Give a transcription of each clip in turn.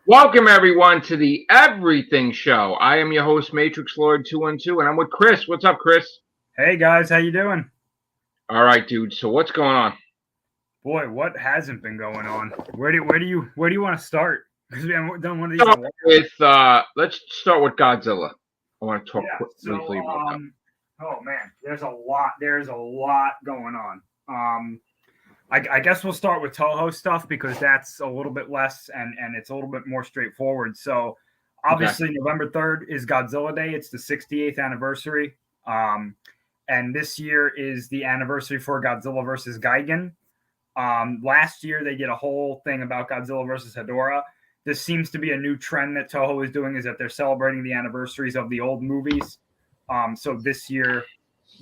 Welcome everyone to the Everything Show. I am your host, Matrix Lord 212, and I'm with Chris. What's up, Chris? Hey guys, how you doing? All right, dude. So what's going on? Boy, what hasn't been going on? Where do you want to start? Because we haven't done one of these in a Start while. with let's start with Godzilla. I want to talk Yeah. briefly about that. Oh man, there's a lot. There's a lot going on. I guess we'll start with Toho stuff because that's a little bit less and it's a little bit more straightforward. So obviously, November 3rd is Godzilla Day. It's the 68th anniversary. And this year is the anniversary for Godzilla versus Gigan. Last year they did a whole thing about Godzilla versus Hedorah. This seems to be a new trend that Toho is doing, is that they're celebrating the anniversaries of the old movies. So this year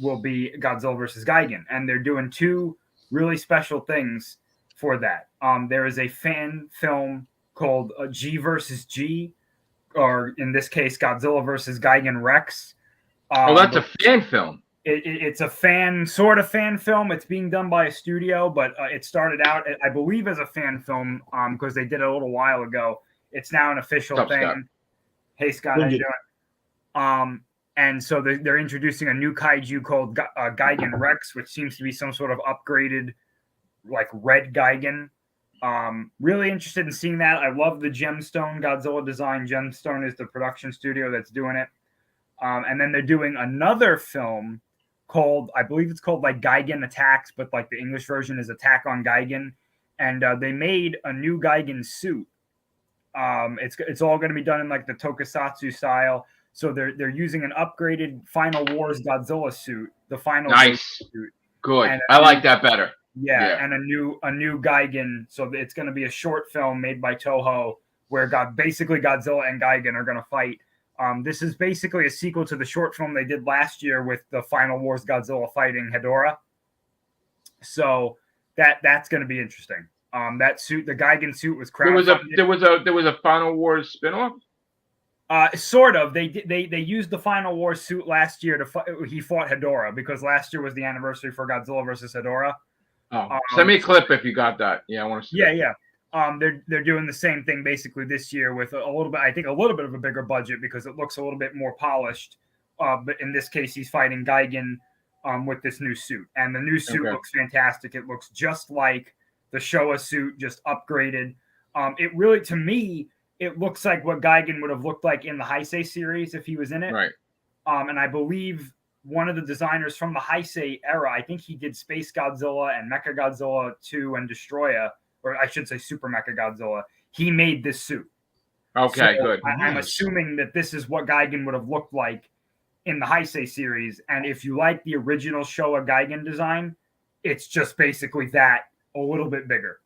will be Godzilla versus Gigan, and they're doing two really special things for that. There is a fan film called G versus G, or in this case, Godzilla versus Gigan Rex. That's a fan film. It's a sort of fan film. It's being done by a studio, but it started out, I believe, as a fan film because they did it a little while ago. It's now an official thing. Scott? Hey, Scott, how you doing? And so they're introducing a new kaiju called Gigan Rex, which seems to be some sort of upgraded, like red Gigan. Really interested in seeing that. I love the Gemstone Godzilla design. Gemstone is the production studio that's doing it. And then they're doing another film called, I believe it's called like Gigan Attacks, but like the English version is Attack on Gigan. And they made a new Gigan suit. It's all going to be done in like the tokusatsu style. So they're using an upgraded Final Wars Godzilla suit, the Final Nice suit. Good. I like that better. Yeah, and a new Gigan. So it's going to be a short film made by Toho where basically Godzilla and Gigan are going to fight. This is basically a sequel to the short film they did last year with the Final Wars Godzilla fighting Hedorah. So that's going to be interesting. That suit, the Gigan suit, was crowdfunded. There was a Final Wars spinoff. Sort of. They used the Final Wars suit last year he fought Hedorah because last year was the anniversary for Godzilla versus Hedorah. Send me a clip if you got that. Yeah, I want to see. Yeah. They're doing the same thing basically this year with a little bit, I think, a little bit of a bigger budget because it looks a little bit more polished. But in this case, he's fighting Gigan with this new suit, and the new suit looks fantastic. It looks just like the Showa suit, just upgraded. It really, to me, it looks like what Gigan would have looked like in the Heisei series if he was in it. Right. And I believe one of the designers from the Heisei era, I think he did Space Godzilla and Mecha Godzilla 2 and Destroya, or I should say Super Mecha Godzilla. He made this suit. Okay, good. I'm assuming that this is what Gigan would have looked like in the Heisei series. And if you like the original Showa Gigan design, it's just basically that a little bit bigger.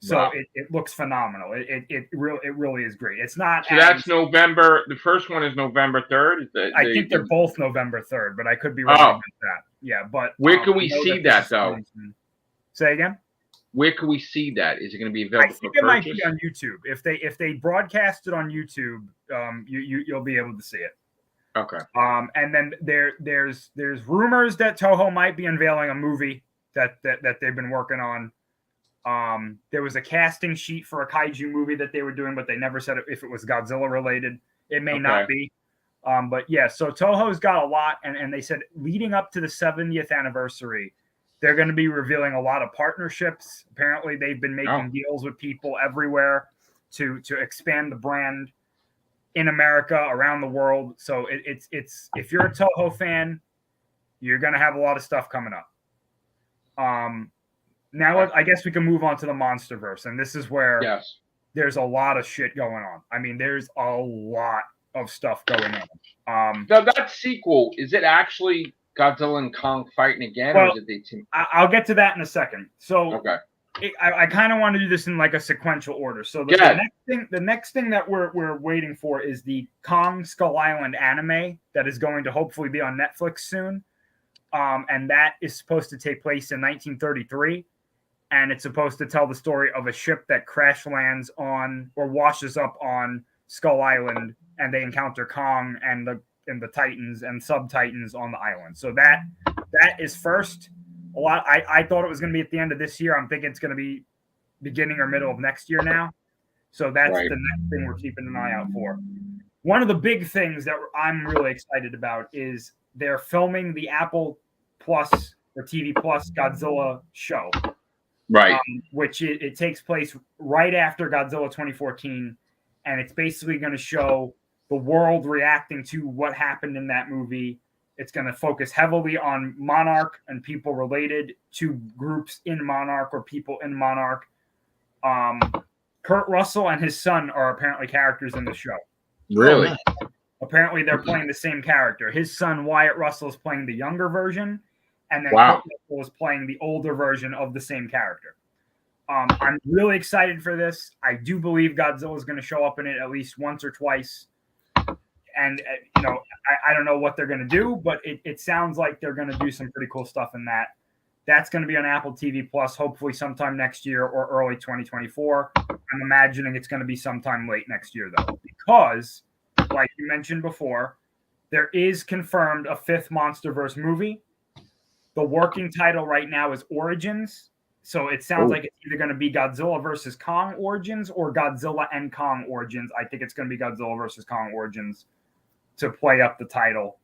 So wow. It looks phenomenal. It really is great. It's not. So that's November. The first one is November 3rd. I think they're both November 3rd, but I could be wrong about that. Yeah, but where can we see that though? Say again. Where can we see that? Is it going to be available? I think it might be on YouTube. If they broadcast it on YouTube, you'll be able to see it. Okay. And then there's rumors that Toho might be unveiling a movie that they've been working on. There was a casting sheet for a kaiju movie that they were doing, but they never said if it was Godzilla related. It may not be. But yeah, so Toho's got a lot, and they said leading up to the 70th anniversary, they're going to be revealing a lot of partnerships. Apparently, they've been making deals with people everywhere to expand the brand in America, around the world. So it's if you're a Toho fan, you're going to have a lot of stuff coming up. Now I guess we can move on to the MonsterVerse, and this is where there's a lot of shit going on. I mean, there's a lot of stuff going on. Now that sequel, is it actually Godzilla and Kong fighting again, or is it they team? I'll get to that in a second. So I kind of want to do this in like a sequential order. So the next thing that we're waiting for is the Kong Skull Island anime that is going to hopefully be on Netflix soon. And that is supposed to take place in 1933. And it's supposed to tell the story of a ship that crash lands on or washes up on Skull Island, and they encounter Kong and the Titans and sub-Titans on the island. So that is first. I thought it was going to be at the end of this year. I'm thinking it's going to be beginning or middle of next year now. So that's Right. the next thing we're keeping an eye out for. One of the big things that I'm really excited about is they're filming the Apple Plus or TV Plus Godzilla show, Right. which it takes place right after Godzilla 2014, and it's basically going to show the world reacting to what happened in that movie. It's going to focus heavily on Monarch and people related to groups in Monarch or people in Monarch. Kurt Russell and his son are apparently characters in the show. Really? Oh, nice. Apparently, they're playing the same character. His son Wyatt Russell is playing the younger version, and then Wow. Kurt Russell is playing the older version of the same character. I'm really excited for this. I do believe Godzilla is going to show up in it at least once or twice. And, I don't know what they're going to do, but it sounds like they're going to do some pretty cool stuff in that. That's going to be on Apple TV Plus, hopefully sometime next year or early 2024. I'm imagining it's going to be sometime late next year, though, because, like you mentioned before, there is confirmed a fifth MonsterVerse movie. The working title right now is Origins. So it sounds like it's either going to be Godzilla versus Kong Origins or Godzilla and Kong Origins. I think it's going to be Godzilla versus Kong Origins to play up the title.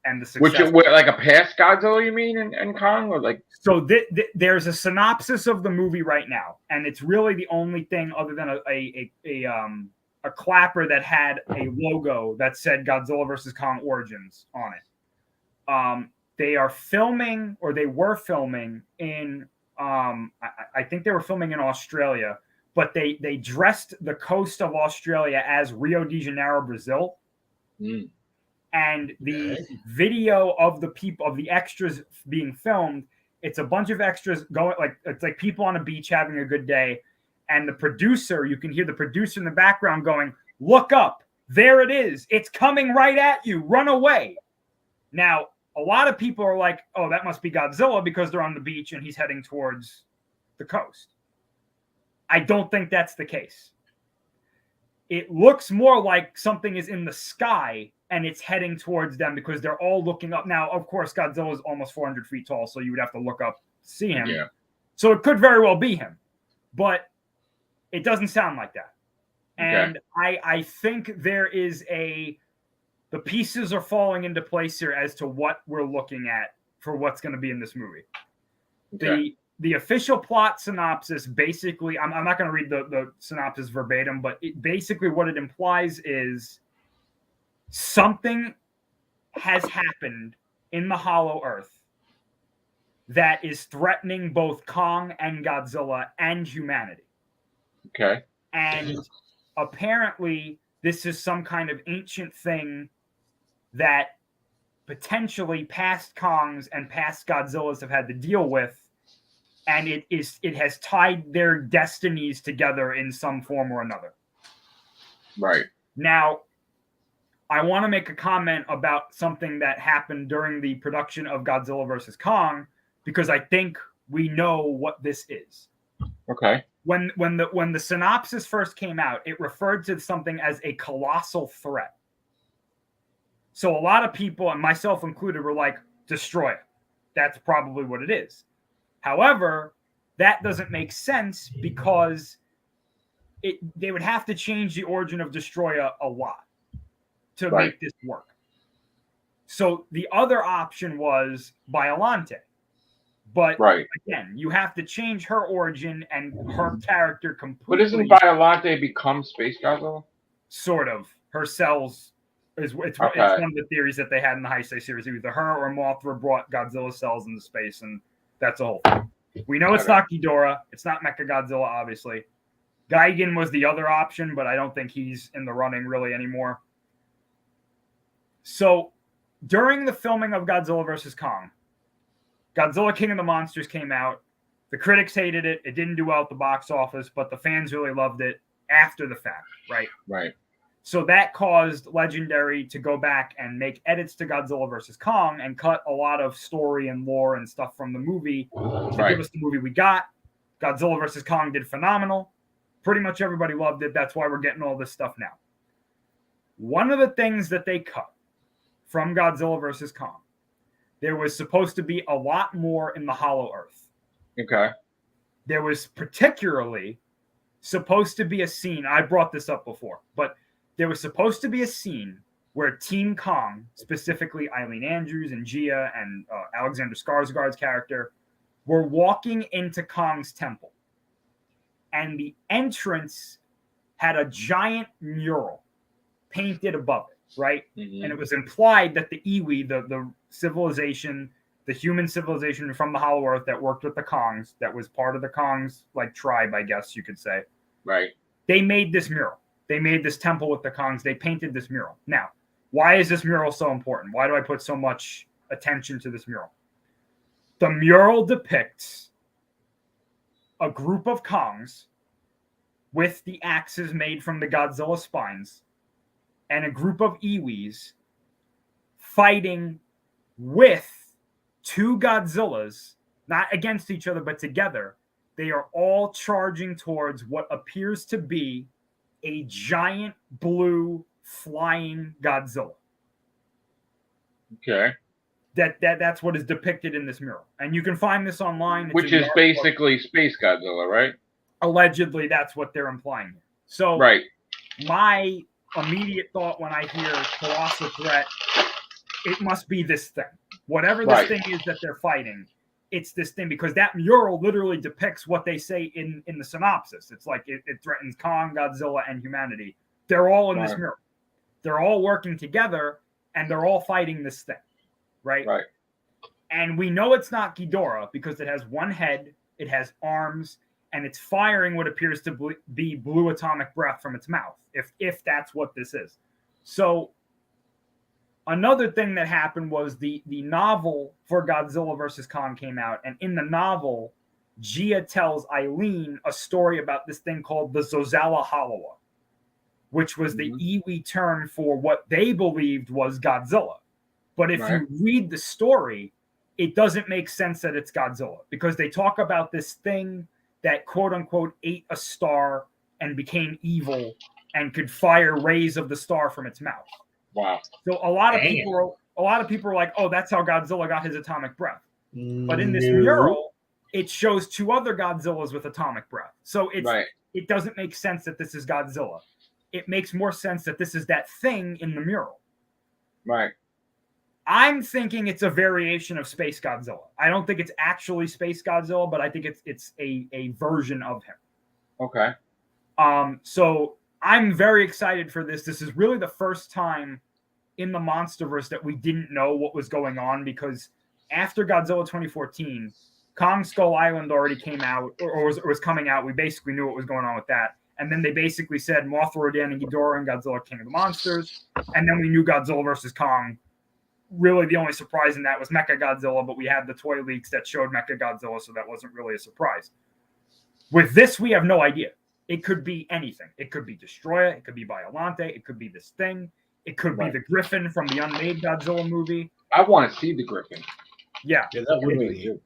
And the success. Which like a past Godzilla, you mean, and Kong, or like? So there's a synopsis of the movie right now, and it's really the only thing other than a clapper that had a logo that said Godzilla versus Kong Origins on it. They are filming, or they were filming in. I think they were filming in Australia, but they dressed the coast of Australia as Rio de Janeiro, Brazil. Mm. And the video of the extras being filmed, it's a bunch of extras going, like it's like people on a beach having a good day, and the producer, you can hear the producer in the background going, "Look up, there it is, it's coming right at you, run away." Now, a lot of people are like, "Oh, that must be Godzilla because they're on the beach and he's heading towards the coast." I don't think that's the case. It looks more like something is in the sky and it's heading towards them because they're all looking up. Now, of course, Godzilla is almost 400 feet tall, so you would have to look up to see him. Yeah. So it could very well be him, but it doesn't sound like that. Okay. And I think there is the pieces are falling into place here as to what we're looking at for what's going to be in this movie. Okay. The official plot synopsis, basically, I'm not going to read the synopsis verbatim, but basically what it implies is something has happened in the Hollow Earth that is threatening both Kong and Godzilla and humanity. Okay. And apparently this is some kind of ancient thing that potentially past Kongs and past Godzillas have had to deal with. And it has tied their destinies together in some form or another. Right. Now, I want to make a comment about something that happened during the production of Godzilla vs. Kong, because I think we know what this is. Okay. When the synopsis first came out, it referred to something as a colossal threat. So a lot of people, and myself included, were like, destroy it. That's probably what it is. However, that doesn't make sense because they would have to change the origin of Destroyer a lot to make this work. So the other option was Biollante. But again, you have to change her origin and her character completely. But isn't Biollante become Space Godzilla? Sort of. Her cells it's one of the theories that they had in the Heisei series. Either her or Mothra brought Godzilla cells into space, and that's a whole thing. We know it's not Ghidorah. It's not Mechagodzilla, obviously. Gigan was the other option, but I don't think he's in the running really anymore. So during the filming of Godzilla vs. Kong, Godzilla King of the Monsters came out. The critics hated it. It didn't do well at the box office, but the fans really loved it after the fact, right? Right. So that caused Legendary to go back and make edits to Godzilla vs. Kong and cut a lot of story and lore and stuff from the movie to give us the movie we got. Godzilla vs. Kong did phenomenal. Pretty much everybody loved it. That's why we're getting all this stuff now. One of the things that they cut from Godzilla vs. Kong, there was supposed to be a lot more in the Hollow Earth. Okay. There was particularly supposed to be a scene. I brought this up before, but there was supposed to be a scene where Team Kong, specifically Eileen Andrews and Gia and Alexander Skarsgård's character, were walking into Kong's temple. And the entrance had a giant mural painted above it, right? Mm-hmm. And it was implied that the Iwi, the civilization, the human civilization from the Hollow Earth that worked with the Kongs, that was part of the Kongs, like, tribe, I guess you could say. Right. They made this mural. They made this temple with the Kongs. They painted this mural. Now, why is this mural so important? Why do I put so much attention to this mural? The mural depicts a group of Kongs with the axes made from the Godzilla spines and a group of Iwis fighting with two Godzillas, not against each other, but together. They are all charging towards what appears to be a giant blue flying Godzilla. Okay. That's what is depicted in this mural. And you can find this online. Which is basically Space Godzilla, right? Allegedly, that's what they're implying. So right. My immediate thought when I hear Colossal Threat, it must be this thing. Whatever this thing is that they're fighting, it's this thing, because that mural literally depicts what they say in the synopsis. It's like it threatens Kong, Godzilla, and humanity. They're all in this mural. They're all working together, and they're all fighting this thing, right? Right. And we know it's not Ghidorah because it has one head, it has arms, and it's firing what appears to be blue atomic breath from its mouth, if that's what this is. So another thing that happened was the novel for Godzilla vs. Kong came out, and in the novel, Gia tells Eileen a story about this thing called the Zozala Halawa, which was the Iwi term for what they believed was Godzilla. But if you read the story, it doesn't make sense that it's Godzilla, because they talk about this thing that quote unquote ate a star and became evil and could fire rays of the star from its mouth. Wow. So a lot of people are like, oh, that's how Godzilla got his atomic breath. But in this mural, it shows two other Godzillas with atomic breath. So it doesn't make sense that this is Godzilla. It makes more sense that this is that thing in the mural. Right. I'm thinking it's a variation of Space Godzilla. I don't think it's actually Space Godzilla, but I think it's a version of him. Okay. So I'm very excited for this. This is really the first time in the MonsterVerse that we didn't know what was going on, because after Godzilla 2014, Kong Skull Island already came out or was coming out. We basically knew what was going on with that. And then they basically said Mothra, Rodan, and Ghidorah and Godzilla King of the Monsters. And then we knew Godzilla versus Kong. Really, the only surprise in that was Mechagodzilla, but we had the toy leaks that showed Mechagodzilla, so that wasn't really a surprise. With this, we have no idea. It could be anything. It could be Destroyer. It could be Biollante. It could be this thing. It could be the Griffin from the unmade Godzilla movie. I want to see the Griffin. Yeah that would be.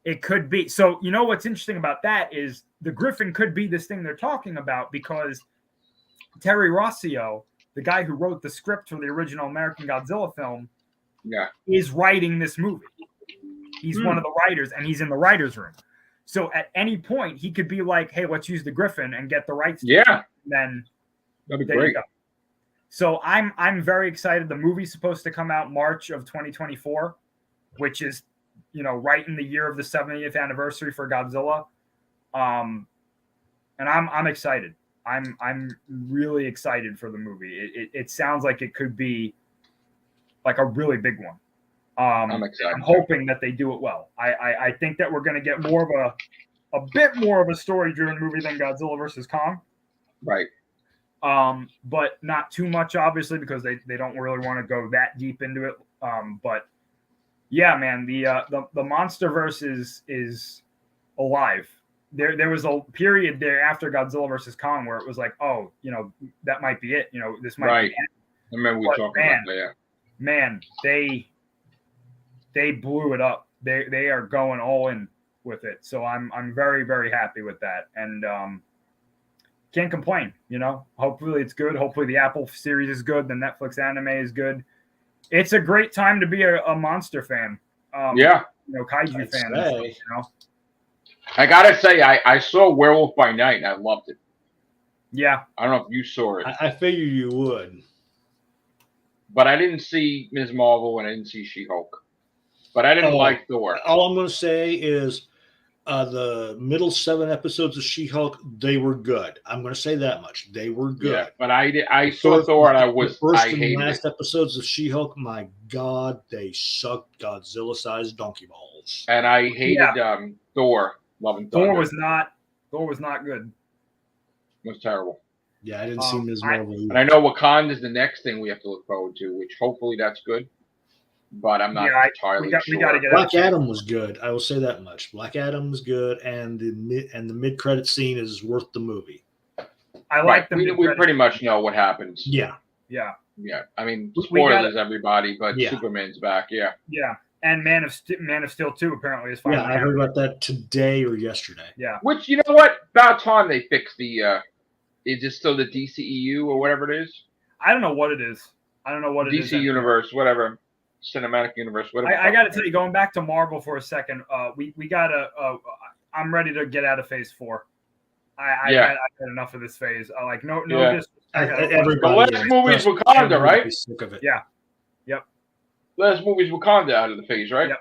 It could be. So, you know what's interesting about that is the Griffin could be this thing they're talking about, because Terry Rossio, the guy who wrote the script for the original American Godzilla film, is writing this movie. He's one of the writers, and he's in the writer's room. So at any point, he could be like, hey, let's use the Griffin and get the rights to it. Then that'd be great. So I'm very excited. The movie's supposed to come out March of 2024, which is, right in the year of the 70th anniversary for Godzilla. And I'm excited. I'm really excited for the movie. It sounds like it could be like a really big one. I'm excited. I'm hoping that they do it well. I think that we're going to get more of a bit more of a story-driven movie than Godzilla versus Kong. Right. But not too much, obviously, because they don't really want to go that deep into it. But yeah, man, the MonsterVerse is alive. There was a period there after Godzilla versus Kong where it was like, oh, that might be it. This might be it. I remember we talked about that. Yeah. Man, they blew it up. They are going all in with it. So I'm very, very happy with that. And can't complain, Hopefully it's good. Hopefully the Apple series is good. The Netflix anime is good. It's a great time to be a monster fan. Kaiju fan. I gotta say, I saw Werewolf by Night and I loved it. Yeah. I don't know if you saw it, I figured you would. but I didn't see Ms. Marvel and I didn't see She-Hulk. But I didn't like Thor. All I'm going to say is the middle 7 episodes of She-Hulk, they were good. I'm going to say that much. They were good. Yeah, but I saw Thor and I hated last it. episodes of She-Hulk, my God, they sucked Godzilla-sized donkey balls. And I hated Thor. Love and Thunder. Thor was not good. It was terrible. Yeah, I didn't see Ms. Marvel. And I know Wakanda is the next thing we have to look forward to, which hopefully that's good. But I'm not entirely sure. We gotta get Black Adam was good. I will say that much. Black Adam was good, and the mid-credit scene is worth the movie. I like the we pretty much know what happens. Yeah. I mean, spoilers, everybody, but Superman's back. Yeah. And Man of Steel 2 apparently is finally. Yeah, I heard about that today or yesterday. Yeah. Which, you know what? About time they fixed the. Is it still the DCEU or whatever it is? I don't know what it is. DC Universe, whatever. Cinematic Universe, whatever. I got to tell you, going back to Marvel for a second, we gotta. I'm ready to get out of Phase 4. I had enough of this phase. The Everybody. last movie's Wakanda, right? Sick of it. Yeah. Yep. Last movie's Wakanda out of the phase, right?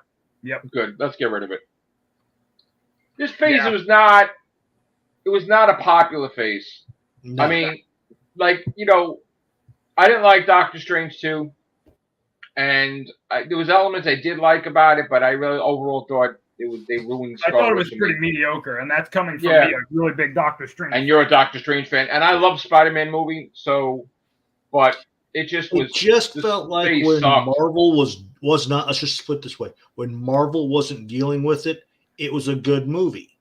Yep. Good. Let's get rid of it. This phase was not. It was not a popular phase. No. I mean, I didn't like Doctor Strange 2. And there was elements I did like about it, but I really overall thought they ruined. I thought it was pretty mediocre, and that's coming from me, a really big Doctor Strange. And you're a Doctor Strange fan, and I love Spider-Man movie, but it just was. It just felt like when Marvel was not. Let's just put it this way: when Marvel wasn't dealing with it, it was a good movie.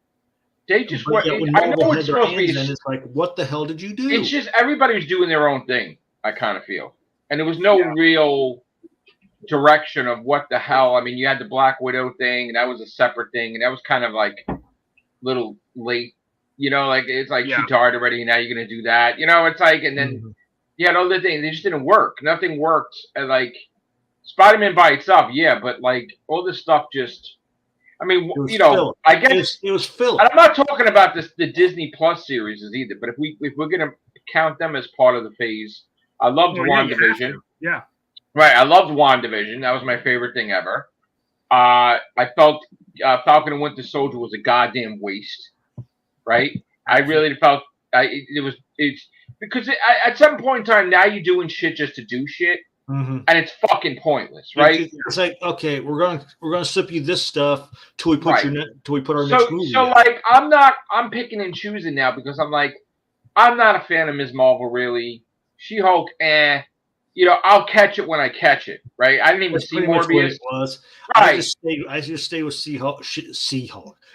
They just went. I know it's supposed to be. And it's like, what the hell did you do? It's just everybody's doing their own thing. I kind of feel, and there was no real direction of what the hell. I mean, you had the Black Widow thing, and that was a separate thing, and that was kind of like little late, it's like she died already, and now you're gonna do that, it's like, and then you had other things, they just didn't work. Nothing worked. And like Spider-Man by itself, but like all this stuff just, I mean, I guess it was filled. And I'm not talking about the Disney Plus series either, but if we're gonna count them as part of the phase, I loved WandaVision. Yeah. Right, I loved WandaVision. That was my favorite thing ever. I felt Falcon and Winter Soldier was a goddamn waste. Right, I really felt it's because at some point in time now you're doing shit just to do shit, and it's fucking pointless, right? It's like, okay, we're gonna slip you this stuff till we put our next movie. So like I'm picking and choosing now because I'm like I'm not a fan of Ms. Marvel really. She-Hulk, I'll catch it when I catch it, right? I didn't even see Morbius. It was. Right. I just stay with She-Hulk.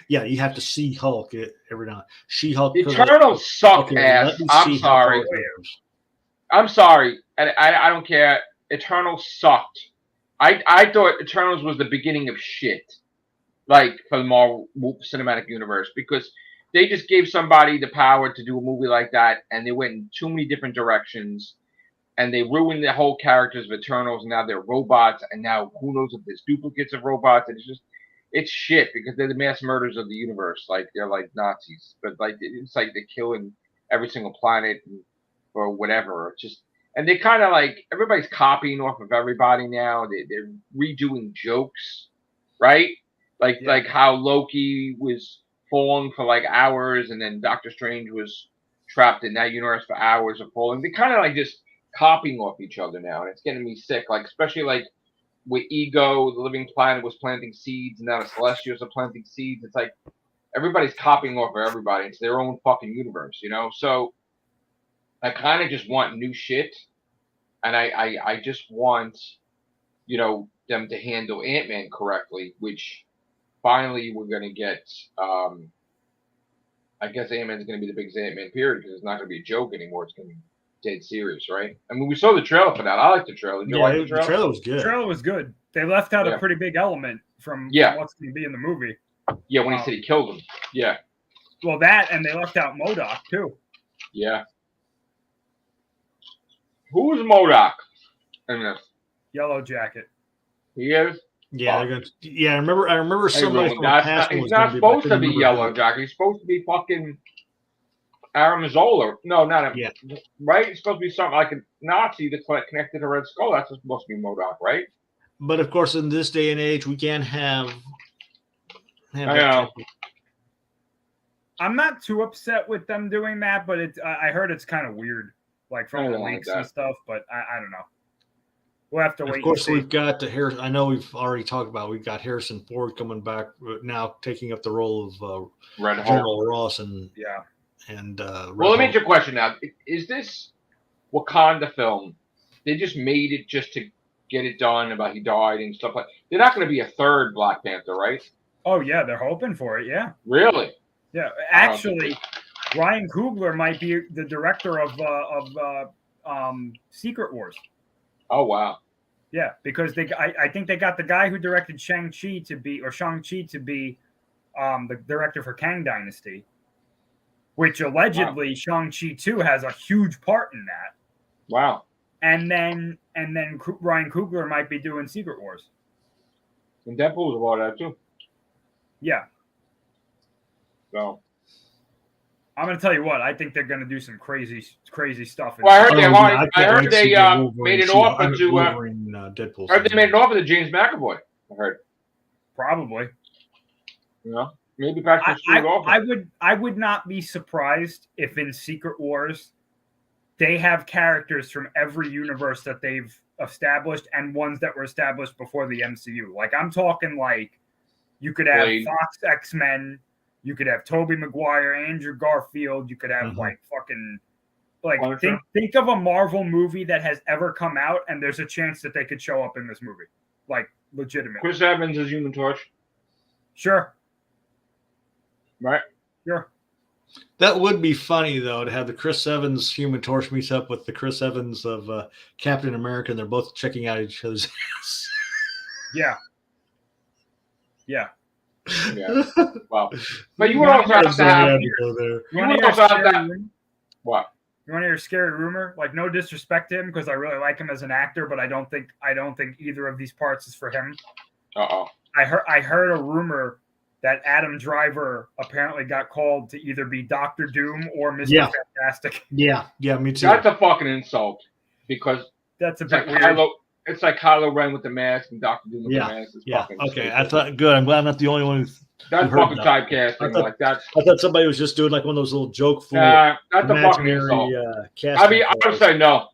Yeah, you have to see Hulk every now. She-Hulk. Eternals suck ass. I'm sorry. I'm sorry. I don't care. Eternals sucked. I thought Eternals was the beginning of shit, like for the Marvel Cinematic Universe, because they just gave somebody the power to do a movie like that, and they went in too many different directions. And they ruined the whole characters of Eternals. And now they're robots. And now who knows if there's duplicates of robots. And it's shit because they're the mass murderers of the universe. Like they're like Nazis, but like it's like they're killing every single planet or whatever. And they kind of like everybody's copying off of everybody now. They're redoing jokes, right? Like how Loki was falling for like hours, and then Doctor Strange was trapped in that universe for hours of falling. They kind of like just copying off each other now, and it's getting me sick. Like especially like with Ego, the Living Planet was planting seeds, and now the Celestials are planting seeds. It's like everybody's copying off of everybody. It's their own fucking universe, So I kind of just want new shit, and I just want them to handle Ant-Man correctly, which finally we're gonna get. I guess Ant-Man's gonna be the biggest Ant-Man period because it's not gonna be a joke anymore. It's gonna be dead serious, right? I mean, we saw the trailer for that. I like the trailer. Did you like the trailer? The trailer was good. The trailer was good. They left out a pretty big element from what's going to be in the movie. Yeah, when he said he killed him. Yeah. Well, that, and they left out MODOK, too. Yeah. Who's MODOK in this? Yellow Jacket. He is? Yeah, I remember somebody from the past. He's not supposed to be Yellow Jacket. He's supposed to be fucking Aramizola. No, not him. Yeah. Right? It's supposed to be something like a Nazi that's connected to Red Skull. That's supposed to be MODOK, right? But of course, in this day and age, we can't have I know. I'm not too upset with them doing that, but I heard it's kind of weird, like from the leaks and stuff. But I don't know. We'll have to wait. Of course, we've got Harrison. I know we've already talked about. We've got Harrison Ford coming back now, taking up the role of General Ross, and well, let me ask you a question now: is this Wakanda film? They just made it just to get it done about he died and stuff like. They're not going to be a third Black Panther, right? Oh yeah, they're hoping for it. Yeah. Really? Yeah. Actually, Ryan Coogler might be the director of Secret Wars. Oh wow. Yeah, because I think they got the guy who directed Shang-Chi to be the director for Kang Dynasty, which allegedly Shang-Chi 2 has a huge part in that. Wow. And then Ryan Coogler might be doing Secret Wars. And Deadpool's about that too. Yeah. So I'm gonna tell you what, I think they're gonna do some crazy stuff. Well, I heard they made an offer to Deadpool. I heard they made an offer to James McAvoy. I heard. Probably. Yeah. Maybe Patrick Stewart offer. I would not be surprised if in Secret Wars they have characters from every universe that they've established and ones that were established before the MCU. Like I'm talking like you could have Fox X-Men. You could have Tobey Maguire, Andrew Garfield. You could have like fucking think of a Marvel movie that has ever come out, and there's a chance that they could show up in this movie, like legitimately. Chris Evans as Human Torch. Sure. Right. Sure. That would be funny though to have the Chris Evans Human Torch meet up with the Chris Evans of Captain America, and they're both checking out each other's ass. Yeah. Yeah. Yeah. Well, but you would also have to have. You want to hear that? What? You want to hear a scary rumor? Like, no disrespect to him because I really like him as an actor, but I don't think either of these parts is for him. I heard a rumor that Adam Driver apparently got called to either be Dr. Doom or Mr. Fantastic. Yeah, me too. That's a fucking insult because that's a bit weird. It's like Kylo Ren with the mask and Dr. Doom with the mask. It's fucking okay, stupid. I thought good. I'm glad I'm not the only one who's. That's fucking typecasting. I thought somebody was just doing like one of those little joke. That's a fucking insult. I mean, I would say no.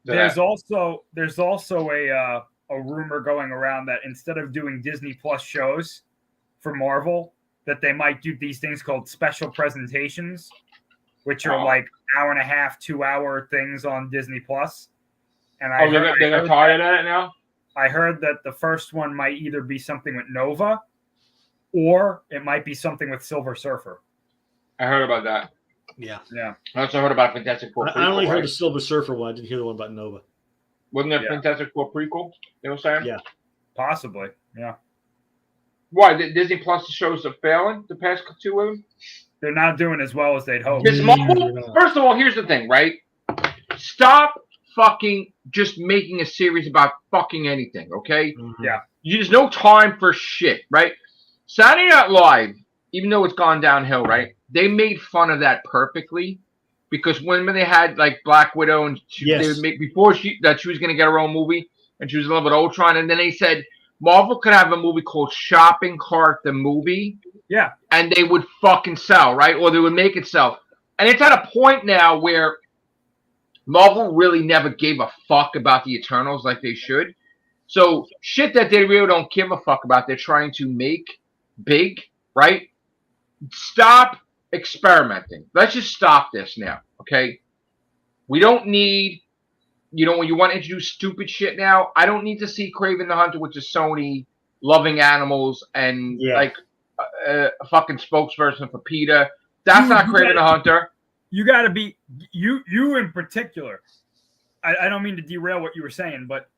There's also a rumor going around that instead of doing Disney Plus shows for Marvel, that they might do these things called special presentations, which are like hour and a half, 2 hour things on Disney Plus. And they're tired at it now? I heard that the first one might either be something with Nova or it might be something with Silver Surfer. I heard about that. Yeah. I also heard about Fantastic Four prequel. I only heard the Silver Surfer one. I didn't hear the one about Nova. Wasn't there Fantastic Four prequel? You know what I'm saying? Yeah. Possibly. Yeah. Why? Disney Plus shows are failing the past two of them? They're not doing as well as they'd hope. First of all, here's the thing, right? Stop fucking just making a series about fucking anything, okay? Mm-hmm. Yeah. There's no time for shit, right? Saturday Night Live, even though it's gone downhill, right? They made fun of that perfectly because when they had like Black Widow and they would make before she was going to get her own movie and she was in love with Ultron, and then they said Marvel could have a movie called Shopping Cart the Movie. Yeah. And they would fucking sell, right? Or they would make it sell. And it's at a point now where Marvel really never gave a fuck about the Eternals like they should. So shit that they really don't give a fuck about, they're trying to make big, right? Stop experimenting. Let's just stop this now, okay? We don't need, when you want to introduce stupid shit now, I don't need to see Kraven the Hunter, which is Sony, loving animals and like a fucking spokesperson for PETA. That's not Kraven the Hunter. You got to be you in particular. I don't mean to derail what you were saying, but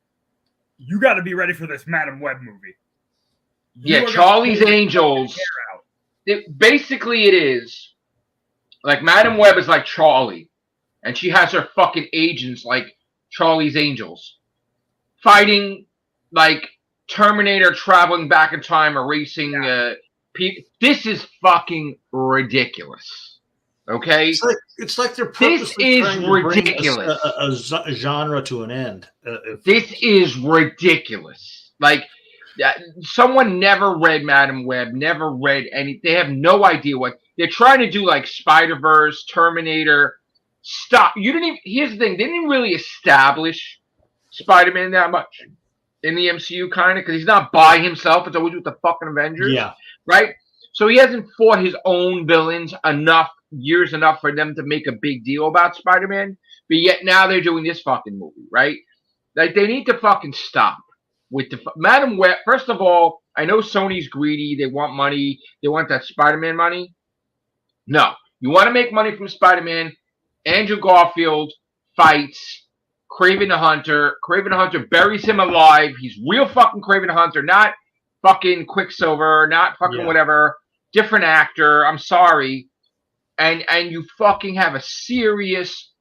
you got to be ready for this Madam Web movie. Charlie's Angels. Basically, it is like Madam Web is like Charlie, and she has her fucking agents like Charlie's Angels, fighting like Terminator, traveling back in time, erasing people. This is fucking ridiculous. Okay, it's like they're purposely this is trying to bring ridiculous. A genre to an end. This is ridiculous. Like, someone never read Madam Web, never read any. They have no idea what they're trying to do. Like Spider-Verse, Terminator. Stop. You didn't even. Here's the thing. They didn't really establish Spider-Man that much in the MCU, kind of, because he's not by himself. It's always with the fucking Avengers. Yeah. Right. So he hasn't fought his own villains years enough for them to make a big deal about Spider-Man. But yet now they're doing this fucking movie, right? Like, they need to fucking stop with the Madam Web. First of all, I know Sony's greedy. They want money. They want that Spider-Man money. No, you want to make money from Spider-Man. Andrew Garfield fights Kraven the Hunter. Kraven the Hunter buries him alive. He's real fucking Kraven the Hunter, not fucking Quicksilver, not fucking whatever. Different actor. I'm sorry. And you fucking have a serious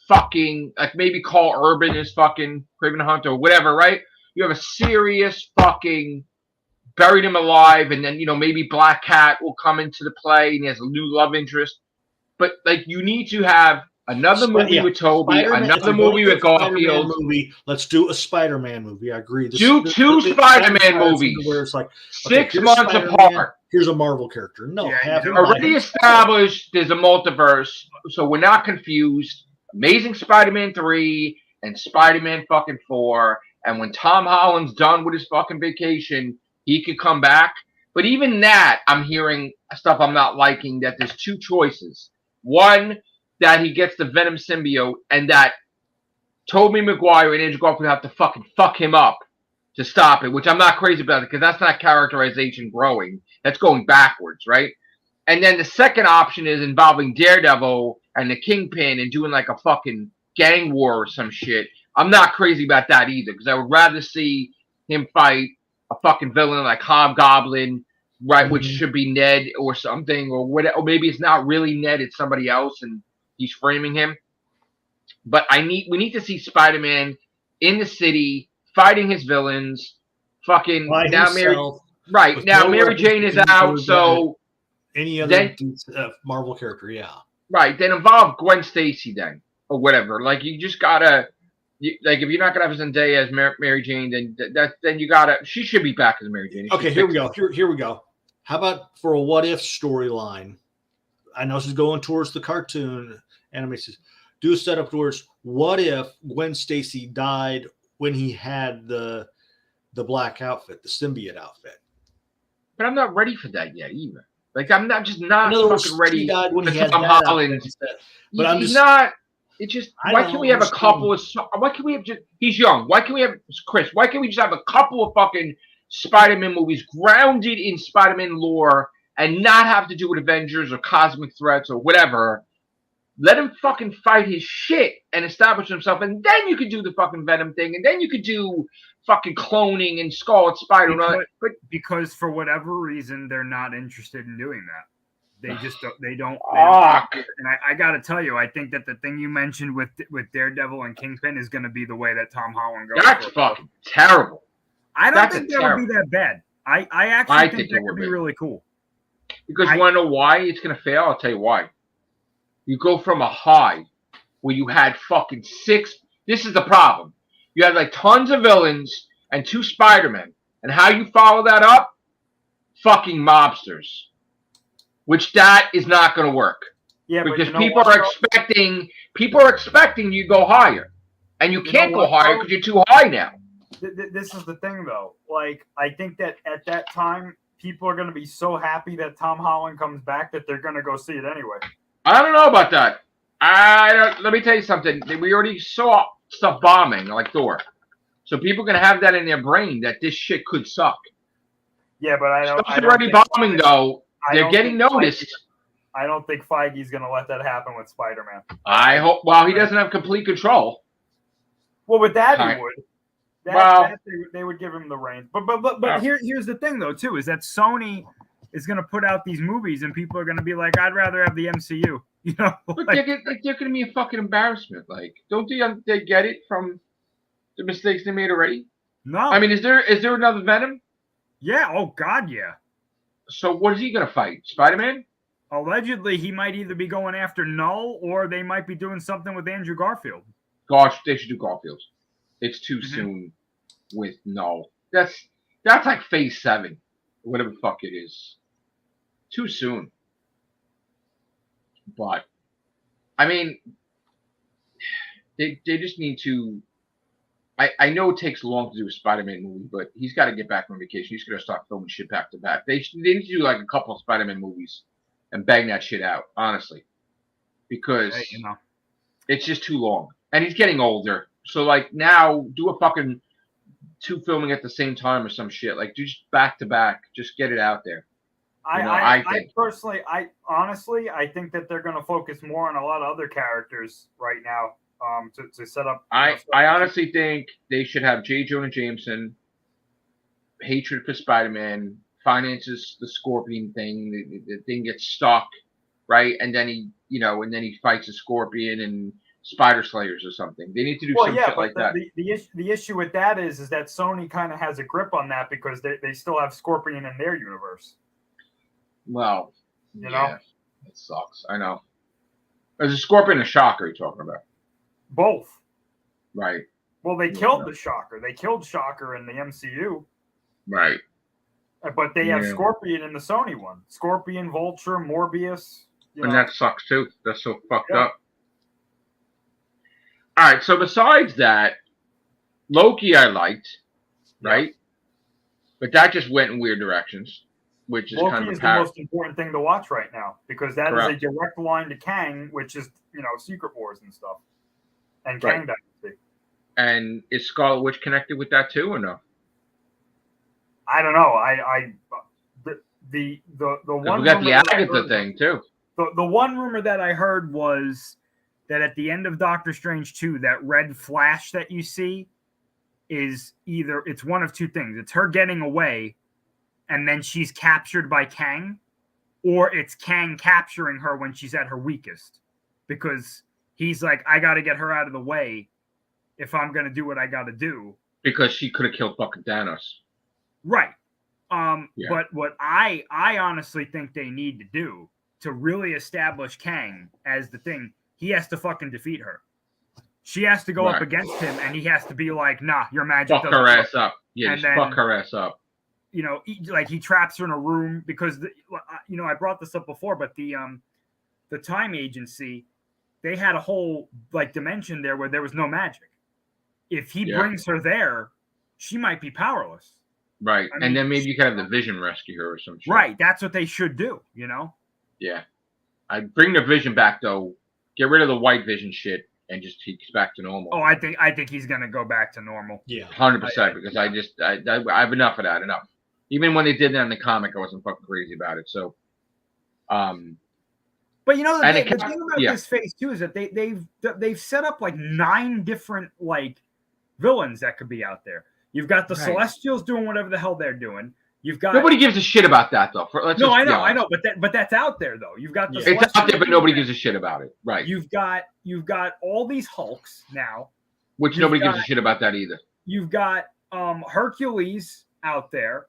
fucking, like, maybe Carl Urban is fucking Kraven the Hunter or whatever, right? You have a serious fucking buried him alive, and then, maybe Black Cat will come into the play and he has a new love interest. But, like, you need to have another movie with Toby, another movie with Garfield. Let's do a Spider-Man movie. I agree. Two Spider-Man movies. Where it's like 6 months apart. Here's a Marvel character. No, already established there's a multiverse, so we're not confused. Amazing Spider-Man 3 and Spider-Man fucking 4. And when Tom Holland's done with his fucking vacation, he could come back. But even that, I'm hearing stuff I'm not liking, that there's 2 choices. One, that he gets the Venom symbiote, and that Tobey Maguire and Andrew Garfield have to fucking fuck him up to stop it, which I'm not crazy about, because that's not characterization growing. That's going backwards, right? And then the second option is involving Daredevil and the Kingpin and doing like a fucking gang war or some shit. I'm not crazy about that either, because I would rather see him fight a fucking villain like Hobgoblin, right, which should be Ned or something, or whatever. Or maybe it's not really Ned, it's somebody else, and he's framing him. But we need to see Spider-Man in the city fighting his villains. Fucking by now, himself, Mary Jane is out, so any other Marvel character, right. Then involve Gwen Stacy then, or whatever. Like, you just gotta, like, if you're not gonna have Zendaya as Mary Jane, then you gotta. She should be back as Mary Jane. Okay, here we go. Here we go. How about for a what if storyline? I know this is going towards the cartoon animation. Do a setup towards what if Gwen Stacy died when he had the black outfit, the symbiote outfit. But I'm not ready for that yet either. Like, I'm not fucking ready. He died when he had Tom Holland. But I'm just not. It just. Why can't we have a couple of? Why can't we have just? He's young. Why can't we have Chris? Why can't we just have a couple of fucking Spider-Man movies grounded in Spider-Man lore and not have to do with Avengers or cosmic threats or whatever? Let him fucking fight his shit and establish himself, and then you could do the fucking Venom thing, and then you could do fucking cloning and Scarlet Spider. Because for whatever reason, they're not interested in doing that. They just don't. They don't. And I got to tell you, I think that the thing you mentioned with Daredevil and Kingpin is going to be the way that Tom Holland goes. That's fucking terrible. I don't think that would be that bad. I actually think that would be really cool. Because you want to know why it's going to fail? I'll tell you why. You go from a high where you had fucking 6. This is the problem. You had like tons of villains and 2 Spider-Men. And how you follow that up? Fucking mobsters. Which that is not going to work. Yeah, because people are expecting you to go higher. And you can't go higher because you're too high now. This is the thing, though. Like, I think that at that time, people are going to be so happy that Tom Holland comes back that they're going to go see it anyway. I don't know about that. Let me tell you something. We already saw stuff bombing like Thor. So people are going to have that in their brain that this shit could suck. Yeah, but I don't. Stuff's already bombing, though. They're getting noticed. I don't think Feige's going to let that happen with Spider-Man. I hope. Well, he doesn't have complete control. Well, with that, he would. They would give him the reins. But here's the thing, though, too, is that Sony is going to put out these movies and people are going to be like, I'd rather have the MCU. You know, but they're going to be a fucking embarrassment. Like, don't they get it from the mistakes they made already? No. I mean, is there another Venom? Yeah. Oh God, yeah. So what is he going to fight? Spider-Man? Allegedly, he might either be going after Null or they might be doing something with Andrew Garfield. Gosh, they should do Garfield. It's too soon with Null. That's like Phase 7, whatever the fuck it is. Too soon. But I mean, they just need to. I know it takes long to do a Spider-Man movie, but he's got to get back on vacation. He's going to start filming shit back to back. They need to do like a couple of Spider-Man movies and bang that shit out, honestly, because it's just too long. And he's getting older, so like now do a fucking 2 filming at the same time or some shit. Like do just back to back, just get it out there. I personally, honestly, I think that they're going to focus more on a lot of other characters right now. To set up. I honestly think they should have J. Jonah Jameson, hatred for Spider-Man, finances the Scorpion thing. The thing gets stuck, right? And then he fights a Scorpion and Spider Slayers or something. They need to do some shit like that. The issue with that is that Sony kind of has a grip on that because they still have Scorpion in their universe. Well, you know, it sucks. I know. There's a Scorpion and a Shocker you're talking about. Both. Right. Well, they killed the Shocker. They killed Shocker in the MCU. Right. But they have Scorpion in the Sony one. Scorpion, Vulture, Morbius. And that sucks too. That's so fucked up. All right. So besides that, Loki I liked, right? But that just went in weird directions, which is Loki kind of the most important thing to watch right now because that is a direct line to Kang, which is Secret Wars and stuff. And Kang Dynasty. And is Scarlet Witch connected with that too, or no? I don't know. The one we got the Agatha thing too. The one rumor that I heard was that at the end of Doctor Strange 2, that red flash that you see is it's one of two things. It's her getting away, and then she's captured by Kang, or it's Kang capturing her when she's at her weakest, because he's like, I got to get her out of the way if I'm going to do what I got to do. Because she could have killed fucking Thanos. Right. But what I honestly think they need to do to really establish Kang as the thing, he has to fucking defeat her. She has to go up against him, and he has to be like, nah, your magic fuck her ass up. Yeah, just fuck her ass up. He traps her in a room because, I brought this up before, but the Time Agency, they had a whole dimension there where there was no magic. If he brings her there, she might be powerless. Right. And then maybe you can have the Vision rescue her or some shit. Right. That's what they should do, Yeah. I'd bring the Vision back, though. Get rid of the white Vision shit and just he's back to normal. Oh, I think he's going to go back to normal. Yeah. 100%, because I have enough of that. Enough. Even when they did that in the comic, I wasn't fucking crazy about it. So, but the thing about this phase 2 is that they've set up 9 different villains that could be out there. You've got the Celestials doing whatever the hell they're doing. You've got nobody gives a shit about that though. I know, but that's out there though. You've got the it's out there, but nobody gives a shit about it. Right. You've got all these Hulks now, which nobody gives a shit about that either. You've got Hercules out there.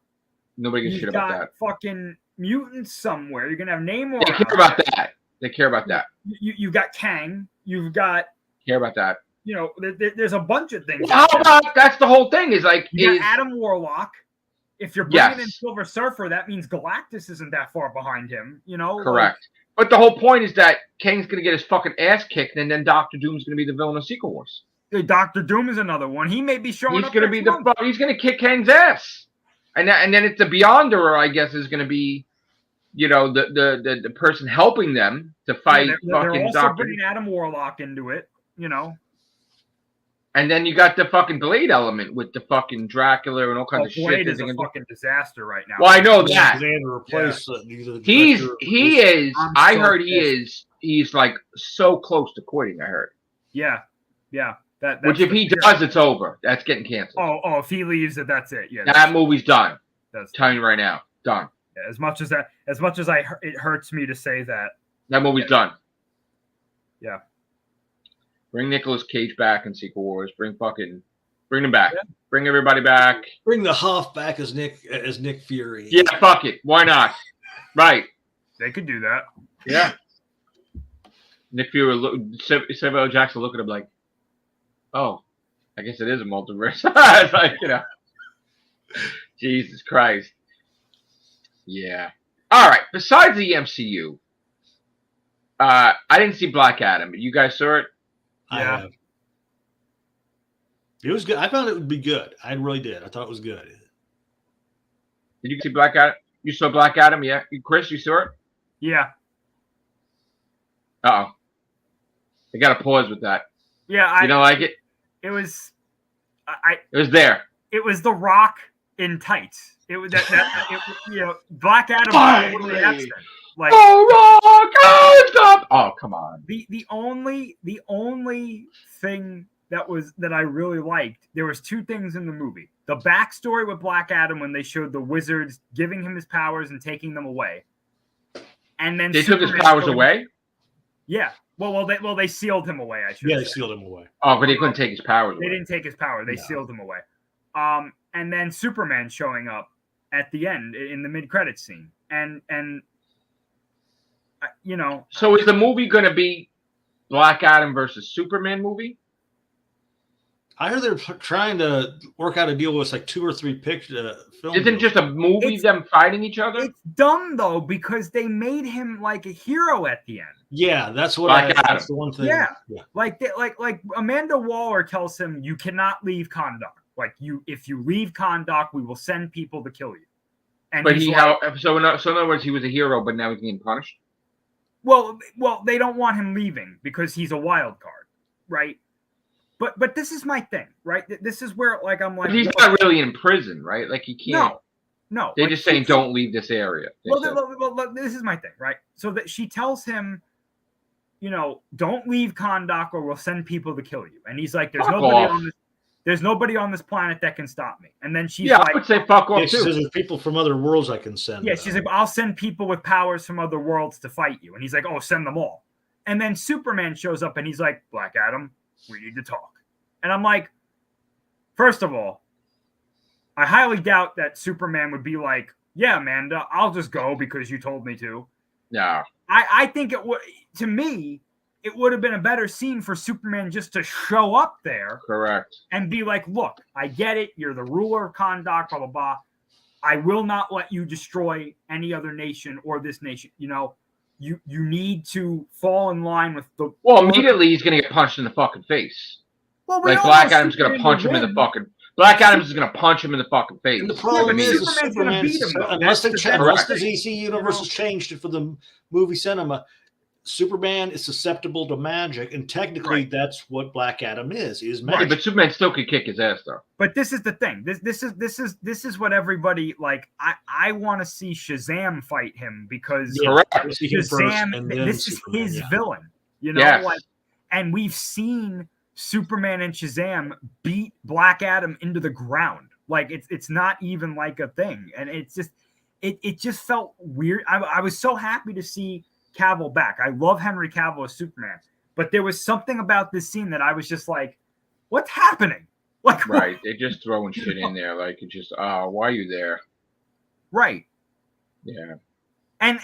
Nobody gives a shit about that. Fucking mutants somewhere. You're gonna have Namor. They care about that. They care about that. You've got Kang. You've got care about that. There's a bunch of things. Well, how about that's the whole thing? Is Adam Warlock. If you're bringing in Silver Surfer, that means Galactus isn't that far behind him. Correct. But the whole point is that Kang's gonna get his fucking ass kicked, and then Doctor Doom's gonna be the villain of Secret Wars. Doctor Doom is another one. He may be showing. He's gonna be he's gonna kick Kang's ass, and then it's the Beyonderer, I guess, is gonna be. The person helping them to fight they're also bringing Adam Warlock into it, And then you got the fucking Blade element with the fucking Dracula and all kinds of shit. Blade is a fucking disaster right now. Well, I know that. He's so close to quitting, I heard. Yeah. Which if he does, it's over. That's getting canceled. Oh, if he leaves it, that's it. Yeah. That movie's done. Telling you right now. Done. Yeah, as much as it hurts me to say that. That movie's done. Yeah. Bring Nicolas Cage back in Secret Wars. Bring them back. Yeah. Bring everybody back. Bring the Hoff back as Nick Fury. Yeah, fuck it. Why not? Right. They could do that. Yeah. Nick Fury, Samuel L. Jackson look at him like, oh, I guess it is a multiverse. It's like, Jesus Christ. Yeah. All right. Besides the MCU, I didn't see Black Adam. You guys saw it? Yeah. It was good. I found it would be good. I really did. I thought it was good. Did you see Black Adam? You saw Black Adam? Yeah. Chris, you saw it? Yeah. Uh-oh. I got to pause with that. Yeah. You don't like it? It was. It was there. It was The Rock in tights. It was Black Adam. Like, oh, come on. The only thing that I really liked, there was two things in the movie. The backstory with Black Adam when they showed the wizards giving him his powers and taking them away. And then they took his powers away? Yeah. Well, they sealed him away, I should say. Yeah, they sealed him away. Oh, but they couldn't take his powers away. They didn't take his power. They sealed him away. And then Superman showing up at the end in the mid-credits scene. And So is the movie going to be Black Adam versus Superman movie? I heard they're trying to work out a deal with like 2 or 3 picture films. Isn't it just a movie them fighting each other? It's dumb though because they made him like a hero at the end. Yeah, that's what that's the one thing. Yeah. Like Amanda Waller tells him you cannot leave Kahndaq. Like if you leave Kahndaq, we will send people to kill you. And but so in other words, he was a hero, but now he's getting punished. Well, they don't want him leaving because he's a wild card, right? But this is my thing, right? This is where I'm like, but he's not really in prison, right? Like he can't. No. They're just saying don't leave this area. Well, this is my thing, right? So that she tells him, don't leave Kahndaq or we'll send people to kill you. And he's like, there's nobody on this planet that can stop me. And then she's like, I would say fuck off too. She says there's people from other worlds I can send. Yeah, she's like, I'll send people with powers from other worlds to fight you. And he's like, oh, send them all. And then Superman shows up and he's like, Black Adam, we need to talk. And I'm like, first of all, I highly doubt that Superman would be like, yeah, Amanda, I'll just go because you told me to. No. I think it would, to me, it would have been a better scene for Superman just to show up there. Correct. And be like, look, I get it. You're the ruler of Kahndaq, blah, blah, blah. I will not let you destroy any other nation or this nation. You need to fall in line with the... Well, immediately he's going to get punched in the fucking face. Well, Black Adam's going to punch him in the fucking... Black Adam's is going to punch him in the fucking face. And the problem is Superman, unless the DC universe has changed it for the movie cinema, Superman is susceptible to magic, and technically that's what Black Adam is magic. Right, but Superman still could kick his ass though. But this is the thing. This is what everybody like. I want to see Shazam fight him because Shazam. This is his villain. And we've seen Superman and Shazam beat Black Adam into the ground. Like it's not even like a thing, and it's just it just felt weird. I was so happy to see Cavill back. I love Henry Cavill as Superman, but there was something about this scene that I was just like, what's happening? Like, right. They're just throwing shit in there. Like, it's just, why are you there? Right. Yeah. And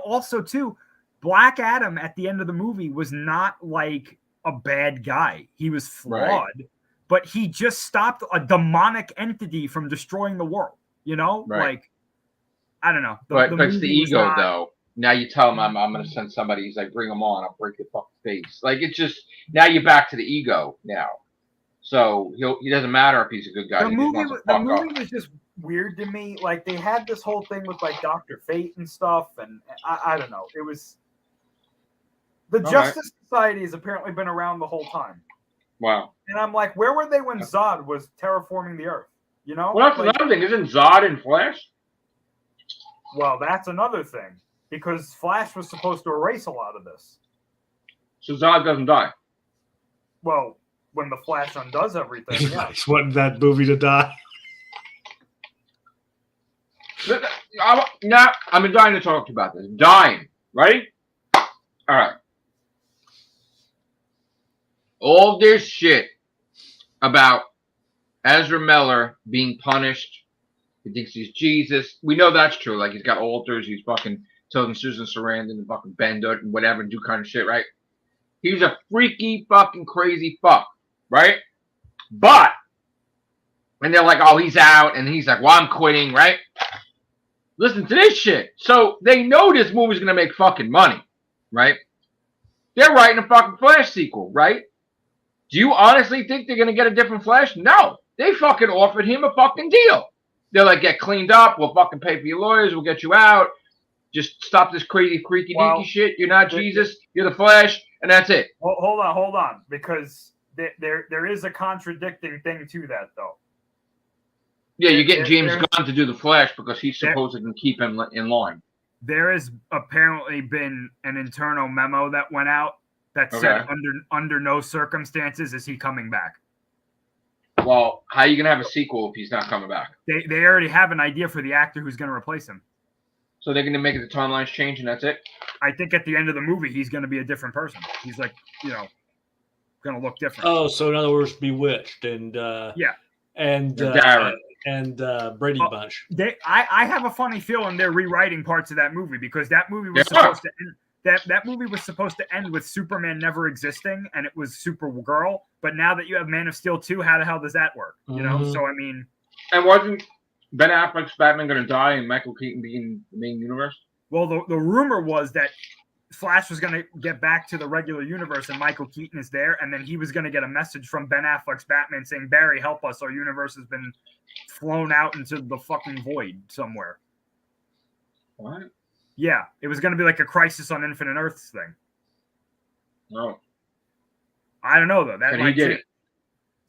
also too, Black Adam at the end of the movie was not like a bad guy. He was flawed, but he just stopped a demonic entity from destroying the world, like, I don't know. But it's the ego though. Now you tell him I'm going to send somebody. He's like, bring him on. I'll break your fucking face. Like, it's just, now you're back to the ego now. So he doesn't matter if he's a good guy. The movie was just weird to me. Like, they had this whole thing with like Dr. Fate and stuff. And I don't know. It was, the Justice Society has apparently been around the whole time. Wow. And I'm like, where were they when Zod was terraforming the earth? Well, that's another thing. Isn't Zod in Flash? Well, that's another thing. Because Flash was supposed to erase a lot of this. So Zod doesn't die. Well, when the Flash undoes everything, yeah. He's wanting that movie to die. Now, I'm dying to talk to you about this. Dying. Ready? All right. All this shit about Ezra Miller being punished. He thinks he's Jesus. We know that's true. Like, he's got altars. He's fucking Tilden Susan Sarandon and fucking Ben Dud and whatever and do kind of shit, right? He's a freaky fucking crazy fuck, right? But, and they're like, oh, he's out, and he's like, well, I'm quitting, right? Listen to this shit. So they know this movie's gonna make fucking money, right? They're writing a fucking Flash sequel, right? Do you honestly think they're gonna get a different Flash? No. They fucking offered him a fucking deal. They're like, get cleaned up, we'll fucking pay for your lawyers, we'll get you out. Just stop this crazy, freaky, deaky shit. You're not Jesus, you're the Flash, and that's it. Well, hold on, because there is a contradicting thing to that, though. Yeah, you're getting James Gunn to do the Flash because he's supposed to keep him in line. There has apparently been an internal memo that went out that said under no circumstances is he coming back. Well, how are you gonna have a sequel if he's not coming back? They already have an idea for the actor who's going to replace him. So they're gonna make it the timelines change and that's it? I think at the end of the movie he's going to be a different person. He's like, going to look different. Oh, so in other words, Bewitched and Darren. And Brady Bunch. I have a funny feeling they're rewriting parts of that movie because that movie was supposed to end. That movie was supposed to end with Superman never existing, and it was Supergirl. But now that you have Man of Steel 2, how the hell does that work? You know, so I mean, and wasn't Ben Affleck's Batman going to die and Michael Keaton be in the main universe? Well, the rumor was that Flash was going to get back to the regular universe, and Michael Keaton is there, and then he was going to get a message from Ben Affleck's Batman saying, "Barry, help us! Our universe has been flown out into the fucking void somewhere." What? Yeah, it was going to be like a Crisis on Infinite Earths thing. No. I don't know, though. And he did it.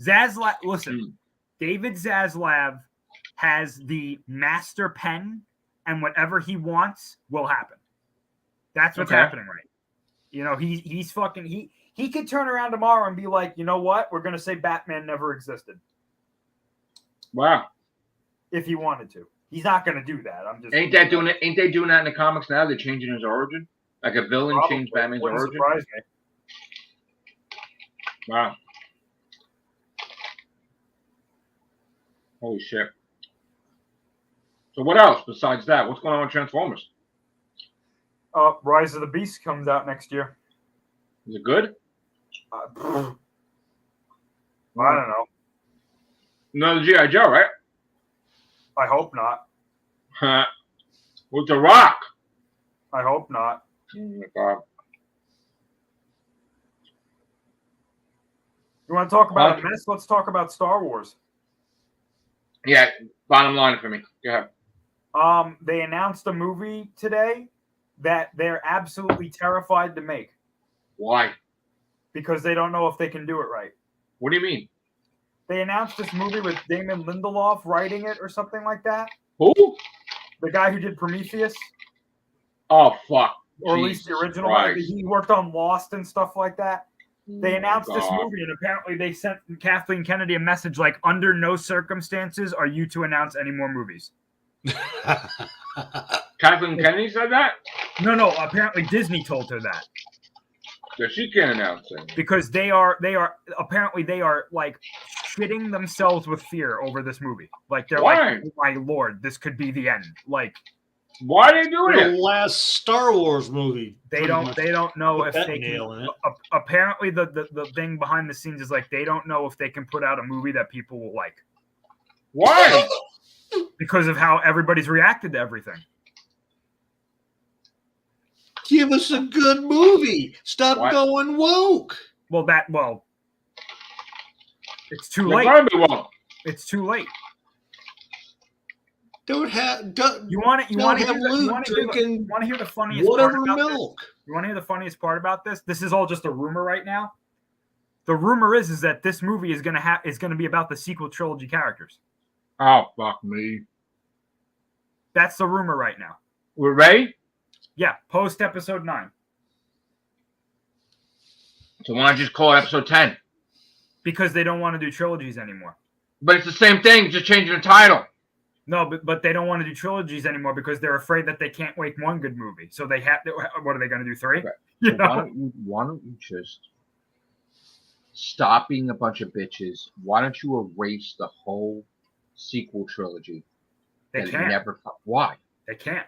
Zaslav, listen, David Zaslav has the master pen, and whatever he wants will happen. That's what's happening, right? You know, he's fucking, he could turn around tomorrow and be like, you know what? We're going to say Batman never existed. Wow. If he wanted to. He's not going to do that. I'm just Ain't they doing that in the comics now? They're changing his origin? Like a villain changed Batman's origin? Surprise me. Wow. Holy shit. So what else besides that? What's going on with Transformers? Rise of the Beast comes out next year. Is it good? I don't know. Another G.I. Joe, right? I hope not. With The Rock. I hope not. Oh my God. You want to talk about a mess? Let's talk about Star Wars. Yeah, bottom line for me. Go ahead. They announced a movie today that they're absolutely terrified to make. Why? Because they don't know if they can do it right. What do you mean? They announced this movie with Damon Lindelof writing it or something like that. Who? The guy who did Prometheus. Oh, fuck. Or at least the original one. He worked on Lost and stuff like that. They announced this movie, and apparently they sent Kathleen Kennedy a message like, under no circumstances are you to announce any more movies. Kathleen Kennedy said that? No. Apparently Disney told her that. So she can't announce it. Because they are like shitting themselves with fear over this movie. Like they're like, oh my Lord, this could be the end. Like, why are they doing it? The last Star Wars movie. They don't know if they can. Apparently, the thing behind the scenes is like they don't know if they can put out a movie that people will like. Why? Because of how everybody's reacted to everything. Give us a good movie. Stop going woke. Well, it's too late. It's too late. You want to hear the funniest part about milk. This? You want to hear the funniest part about this? This is all just a rumor right now. The rumor is that this movie is gonna be about the sequel trilogy characters. Oh, fuck me. That's the rumor right now. We're ready? Yeah, post episode 9. So why not just call it episode 10? Because they don't want to do trilogies anymore. But it's the same thing, just changing the title. No, but they don't want to do trilogies anymore because they're afraid that they can't make one good movie. So they have to. What are they going to do? 3? Okay. So why don't you just stop being a bunch of bitches? Why don't you erase the whole sequel trilogy? They can't. Why? They can't.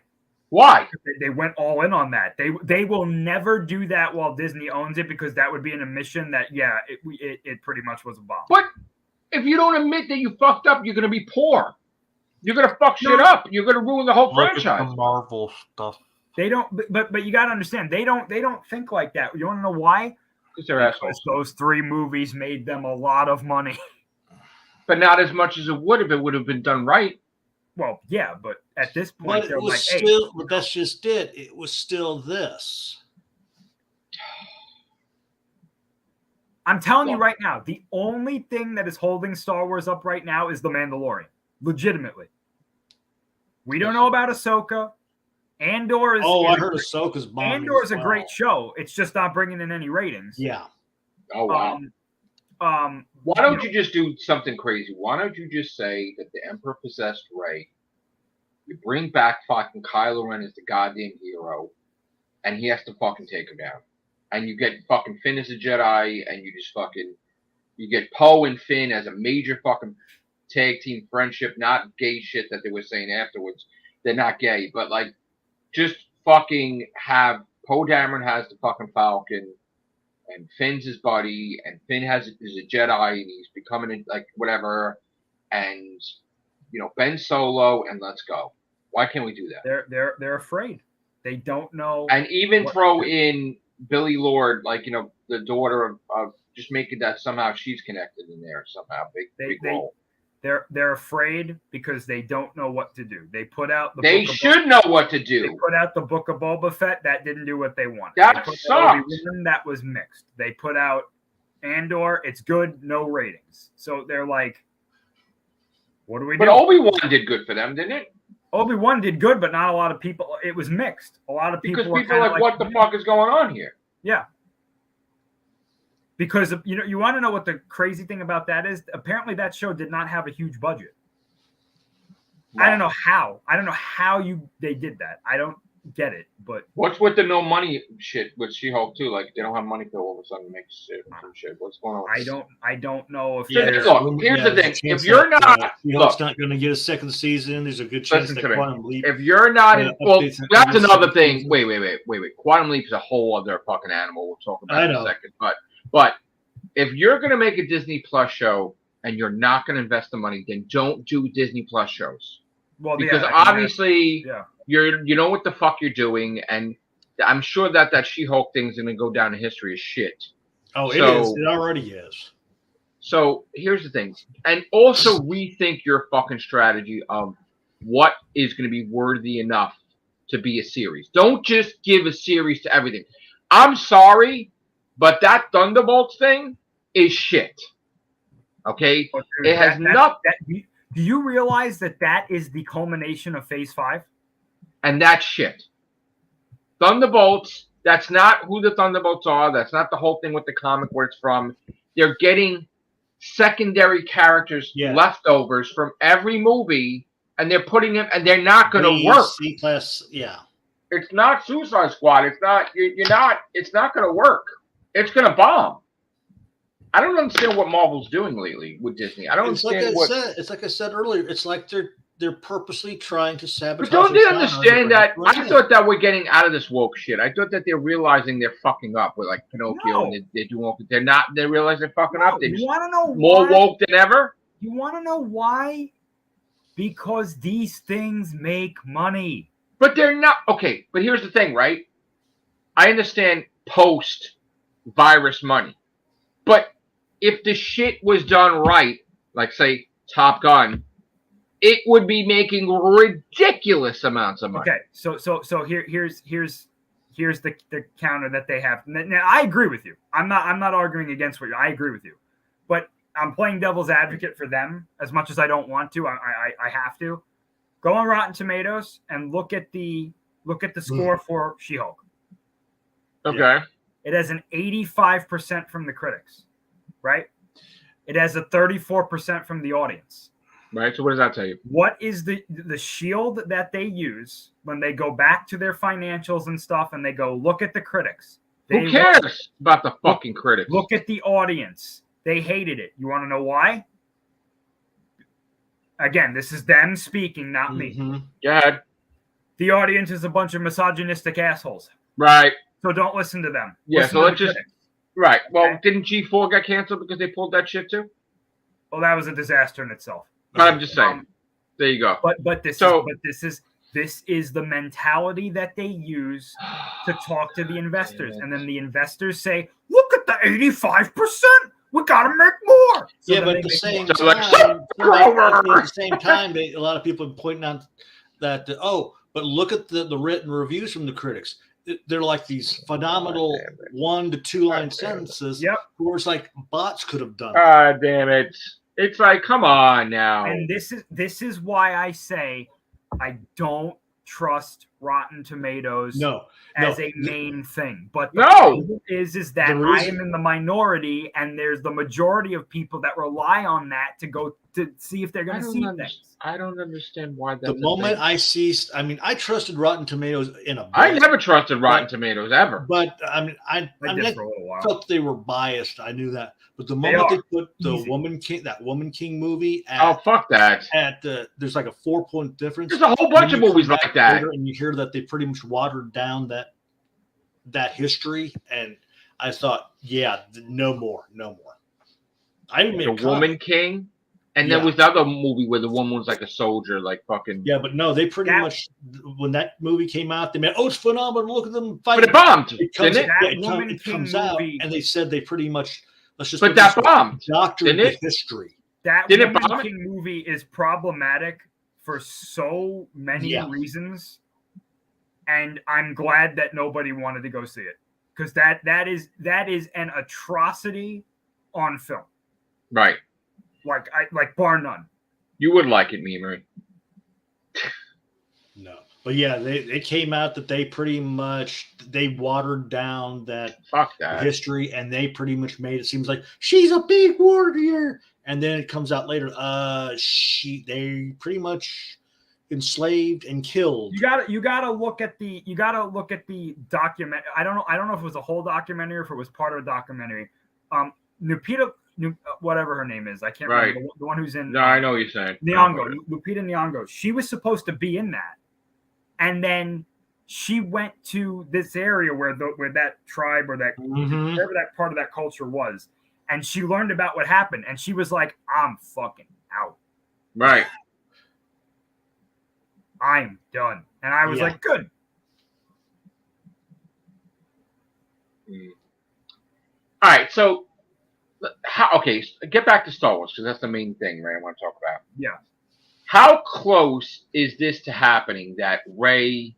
Why? They went all in on that. They will never do that while Disney owns it, because that would be an admission that it pretty much was a bomb. But if you don't admit that you fucked up, you're gonna be poor. You're gonna fuck shit up. You're gonna ruin the whole franchise. Look at the Marvel stuff. They don't, but you got to understand, they don't think like that. You want to know why? Because they're assholes. Those 3 movies made them a lot of money. But not as much as it would if it would have been done right. Well, yeah, but at this point, But they're it was like, still. hey, But that's just it. It was still this. I'm telling you right now, the only thing that is holding Star Wars up right now is The Mandalorian. Legitimately. We don't know about Ahsoka. Andor is. I heard Ahsoka's bombing. Andor is a great show. It's just not bringing in any ratings. Yeah. Oh wow. Why don't you just do something crazy? Why don't you just say that the Emperor possessed Rey? You bring back fucking Kylo Ren as the goddamn hero, and he has to fucking take her down. And you get fucking Finn as a Jedi, and you get Poe and Finn as a major fucking tag team friendship, not gay shit that they were saying afterwards. They're not gay, but like, just fucking have Poe Dameron has the fucking Falcon, and Finn's his buddy, and Finn is a Jedi, and he's becoming like whatever, and Ben Solo, and let's go. Why can't we do that? They're afraid. They don't know. And even throw in Billy Lord, like the daughter of just making that somehow she's connected in there somehow. Big role. They're afraid because they don't know what to do. They put out the. They should know what to do. They put out the Book of Boba Fett. That didn't do what they wanted. That sucked. That was mixed. They put out Andor. It's good. No ratings. So they're like, what do we do? But Obi-Wan did good for them, didn't it? Obi-Wan did good, but not a lot of people. It was mixed. A lot of people. Because people are like, what the fuck is going on here? Yeah. Because you want to know what the crazy thing about that is? Apparently, that show did not have a huge budget. Wow. I don't know how they did that. I don't get it. But what's with the no money shit with She-Hulk too? Like they don't have money to all of a sudden make shit. What's going on? I don't know if. Look, here's the thing. If you're not, She-Hulk's not going to get a second season. There's a good chance that Quantum Leap. If you're not in, well, that's another thing. Wait. Quantum Leap is a whole other fucking animal. We'll talk about in a second. But if you're going to make a Disney Plus show and you're not going to invest the money, then don't do Disney Plus shows. Well, because obviously you know what the fuck you're doing, and I'm sure that She-Hulk thing is going to go down in history as shit. Oh, it is. It already is. So here's the thing, and also rethink your fucking strategy of what is going to be worthy enough to be a series. Don't just give a series to everything. I'm sorry, but that Thunderbolts thing is shit. Okay? It has nothing. Do you realize that is the culmination of Phase 5? And that's shit. Thunderbolts, that's not who the Thunderbolts are. That's not the whole thing with the comic where it's from. They're getting secondary characters, leftovers from every movie, and they're putting them, and they're not going to work. C-class, yeah. It's not Suicide Squad. It's not. It's not going to work. It's going to bomb. I don't understand what Marvel's doing lately with Disney. I don't understand what. It's like I said earlier. It's like they're purposely trying to sabotage. But don't they understand that? I thought that we're getting out of this woke shit. I thought that they're realizing they're fucking up with like Pinocchio, and they're doing. They're not. They realize they're fucking up. They're just more woke than ever. You want to know why? Because these things make money. But they're not okay. But here's the thing, right? I understand post-virus money, but if the shit was done right, like say Top Gun, it would be making ridiculous amounts of money. Okay, so here's the counter that they have. Now I agree with you. I'm not arguing against what I agree with you, but I'm playing devil's advocate for them as much as I don't want to. I have to go on Rotten Tomatoes and look at the score for She-Hulk. Okay, it has an 85% from the critics. Right? It has a 34% from the audience. Right. So what does that tell you? What is the shield that they use when they go back to their financials and stuff and they go, look at the critics? Who cares about the fucking critics? Look at the audience. They hated it. You want to know why? Again, this is them speaking, not me. Go ahead. the audience is a bunch of misogynistic assholes. Right. So don't listen to them. Yeah. Listen So to let's the just. critics. Right. Well, Okay. didn't G4 get canceled because they pulled that shit too? Well, that was a disaster in itself. I'm just saying. There you go. But this is the mentality that they use to talk to the investors, and then the investors say, "Look at the 85%. We got to make more." So yeah, then but they at the make same more. So, like, time, Grover! at the same time, a lot of people are pointing out that but look at the written reviews from the critics. They're like these phenomenal 1 to 2 line sentences. Yep. Where it's like bots could have done. Ah, damn it! It's like, come on now. And this is why I say I don't trust Rotten Tomatoes as a main thing. But the problem is that I am in the minority, and there's the majority of people that rely on that to go to see if they're going to see things. I don't understand why that's the moment I ceased, I mean, I trusted Rotten Tomatoes in a bit, I never trusted Rotten Tomatoes ever. But I mean, I did for a little while. Felt they were biased. I knew that. But the moment they put the Woman King movie fuck that. There's like a 4-point difference. There's a whole bunch of movies like that. And you hear that they pretty much watered down that history, and I thought, yeah, no more. I didn't make The Woman King. And there was the other movie where the woman was like a soldier, like fucking. Yeah, but no, they pretty much, when that movie came out, they made, it's phenomenal. Look at them fighting. But it bombed. It comes out, and they said they pretty much, let's just. But that bombed. Doctored the history. That Woman King movie is problematic for so many reasons. And I'm glad that nobody wanted to go see it. Because that is an atrocity on film. Right. Like bar none. You would like it, Memory. No, but yeah, they came out that they pretty much they down that history, and they pretty much made it seems like she's a big warrior, and then it comes out later, they pretty much enslaved and killed. You gotta look at the document. I don't know if it was a whole documentary or if it was part of a documentary. Whatever her name is, I can't remember the one who's in. No, I know what you're saying. Nyong'o, Lupita Nyong'o. She was supposed to be in that, and then she went to this area where that tribe or that wherever that part of that culture was, and she learned about what happened, and she was like, "I'm fucking out. Right. I'm done." And I was like, "Good." All right, so. Get back to Star Wars, because that's the main thing, right? I want to talk about. Yeah. How close is this to happening that Rey,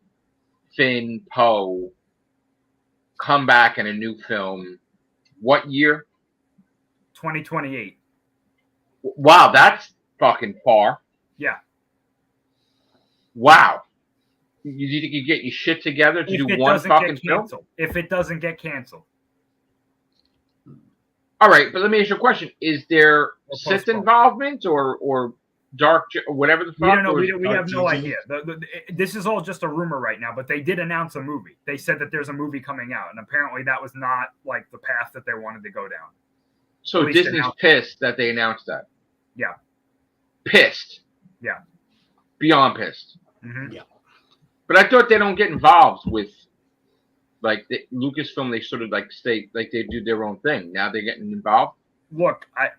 Finn, Poe come back in a new film? What year? 2028. Wow, that's fucking far. Yeah. Wow. You think you get your shit together to do one fucking film? If it doesn't get canceled. All right, but let me ask you a question: is there Sith involvement or dark, whatever the fuck? We have no idea. This is all just a rumor right now, but they did announce a movie. They said that there's a movie coming out, and apparently that was not like the path that they wanted to go down. So Disney's pissed that they announced that. Yeah. Pissed. Yeah. Beyond pissed. Mm-hmm. Yeah. But I thought they don't get involved with. Like Lucasfilm, they sort of like stay like they do their own thing. Now they're getting involved. Look, I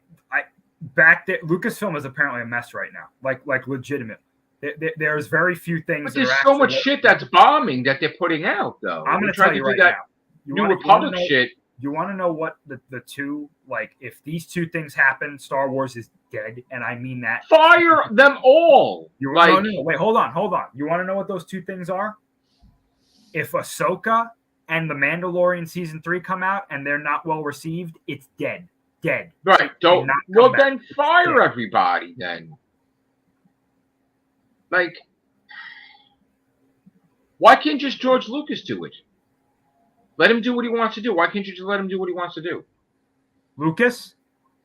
back there. Lucasfilm is apparently a mess right now. Like legitimate. There's very few things. But there's so much shit that's bombing that they're putting out, though. I'm going to tell you right now. New Republic shit. You want to know what the two, like, if these two things happen, Star Wars is dead, and I mean that. Fire them all. No, wait, hold on. You want to know what those two things are? If Ahsoka and The Mandalorian season 3 come out and they're not well received, it's dead. Right. Then fire everybody then. Like, why can't just George Lucas do it? Let him do what he wants to do. Why can't you just let him do what he wants to do? Lucas?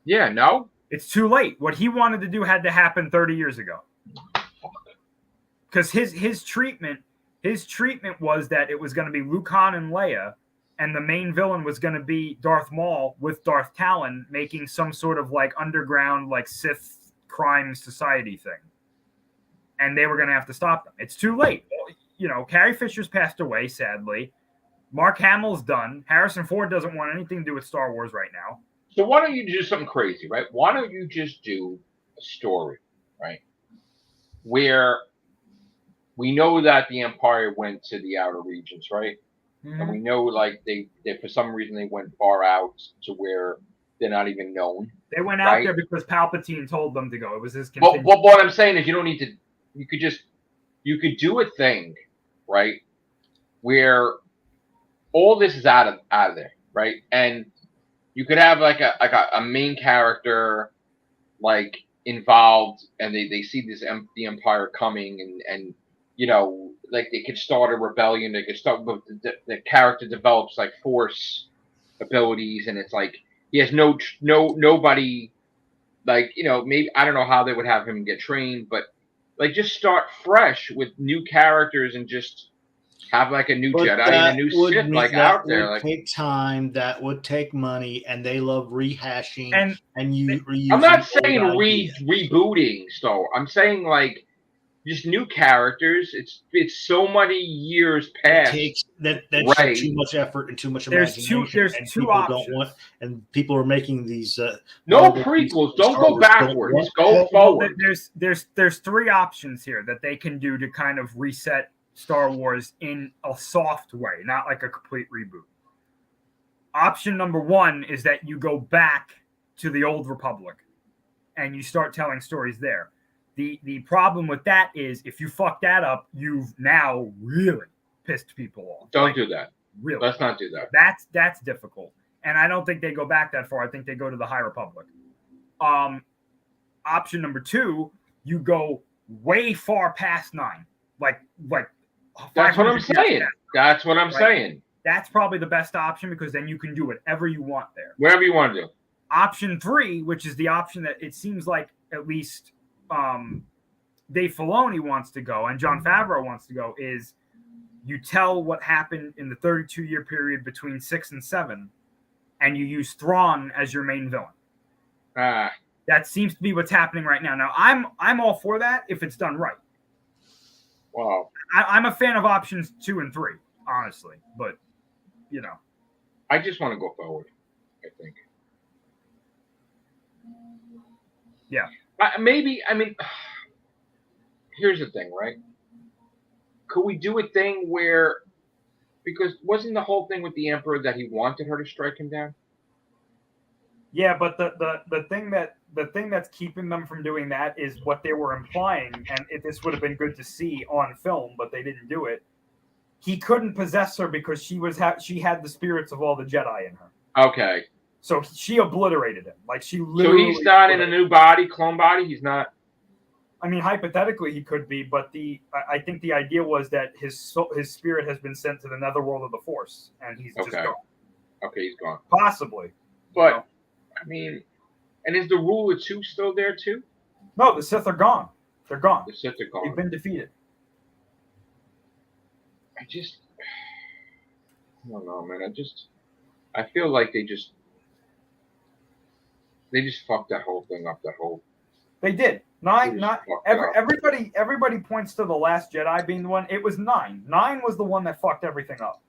Yeah, no? It's too late. What he wanted to do had to happen 30 years ago. Because his treatment was that it was going to be Luke, Han, and Leia, and the main villain was going to be Darth Maul with Darth Talon making some sort of like underground like Sith crime society thing. And they were going to have to stop them. It's too late. Carrie Fisher's passed away, sadly. Mark Hamill's done. Harrison Ford doesn't want anything to do with Star Wars right now. So why don't you do something crazy, right? Why don't you just do a story, right, where we know that the Empire went to the outer regions, right? Mm-hmm. And we know, like, they for some reason they went far out to where they're not even known. They went out there because Palpatine told them to go. It was his contingent. But what I'm saying is, you don't need to. You could do a thing, right, where all this is out of there, right, and you could have like a main character like involved, and they see the Empire coming, and like they could start a rebellion. They could start, but the character develops like Force abilities, and it's like he has nobody, like, maybe I don't know how they would have him get trained, but like just start fresh with new characters and just have like a new Jedi and a new Sith like out there. Like, take time. That would take money, and they love rehashing. And you. I'm not saying rebooting Star Wars. I'm saying like just new characters. It's so many years past. That's too much effort and too much imagination. There's two options. And people are making these. No prequels. Don't go backwards. Go forward. There's three options here that they can do to kind of reset Star Wars in a soft way, not like a complete reboot. Option number one is that you go back to the old Republic and you start telling stories there. The problem with that is if you fuck that up, you've now really pissed people off. Don't do that. Really. Let's not do that. That's difficult. And I don't think they go back that far. I think they go to the High Republic. Option number two, you go way far past 9. Like that's what I'm saying. That's what I'm saying. That's probably the best option because then you can do whatever you want there. Whatever you want to do. Option 3, which is the option that it seems like at least Dave Filoni wants to go and Jon Favreau wants to go, is you tell what happened in the 32-year period between 6 and 7, and you use Thrawn as your main villain. That seems to be what's happening right now. Now, I'm all for that if it's done right. Wow. I'm a fan of options 2 and 3, honestly, but I just want to go forward, I think. Yeah. Here's the thing, right? Could we do a thing where, because wasn't the whole thing with the Emperor that he wanted her to strike him down? Yeah, but the thing that's keeping them from doing that is what they were implying, and this would have been good to see on film, but they didn't do it. He couldn't possess her because she had the spirits of all the Jedi in her. Okay. So she obliterated him. Like she literally. So he's not in a new body, clone body. He's not. I mean, hypothetically, he could be, but I think the idea was that his spirit has been sent to the netherworld of the Force, and he's just gone. Okay, he's gone. Possibly, but I mean, and is the ruler 2 still there too? No, the Sith are gone. They're gone. The Sith are gone. They've been defeated. I don't know, man. I feel like they just fucked that whole thing up. They did. 9. Everybody points to the Last Jedi being the one. It was 9. 9 was the one that fucked everything up.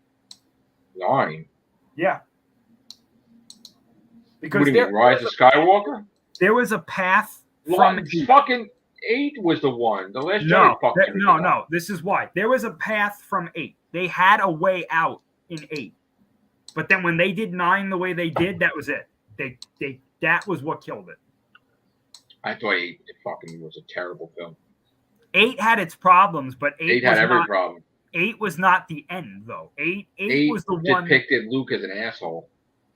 9. Yeah. Because what do you mean, Rise of Skywalker? There was a path from fucking 8 was the one. The Last Jedi fucked everything up. No. This is why. There was a path from 8. They had a way out in 8. But then when they did 9 the way they did, that was it. That was what killed it. I thought 8 fucking was a terrible film. 8 had its problems, but 8 had every problem. 8 was not the end, though. 8 was the one depicted Luke as an asshole.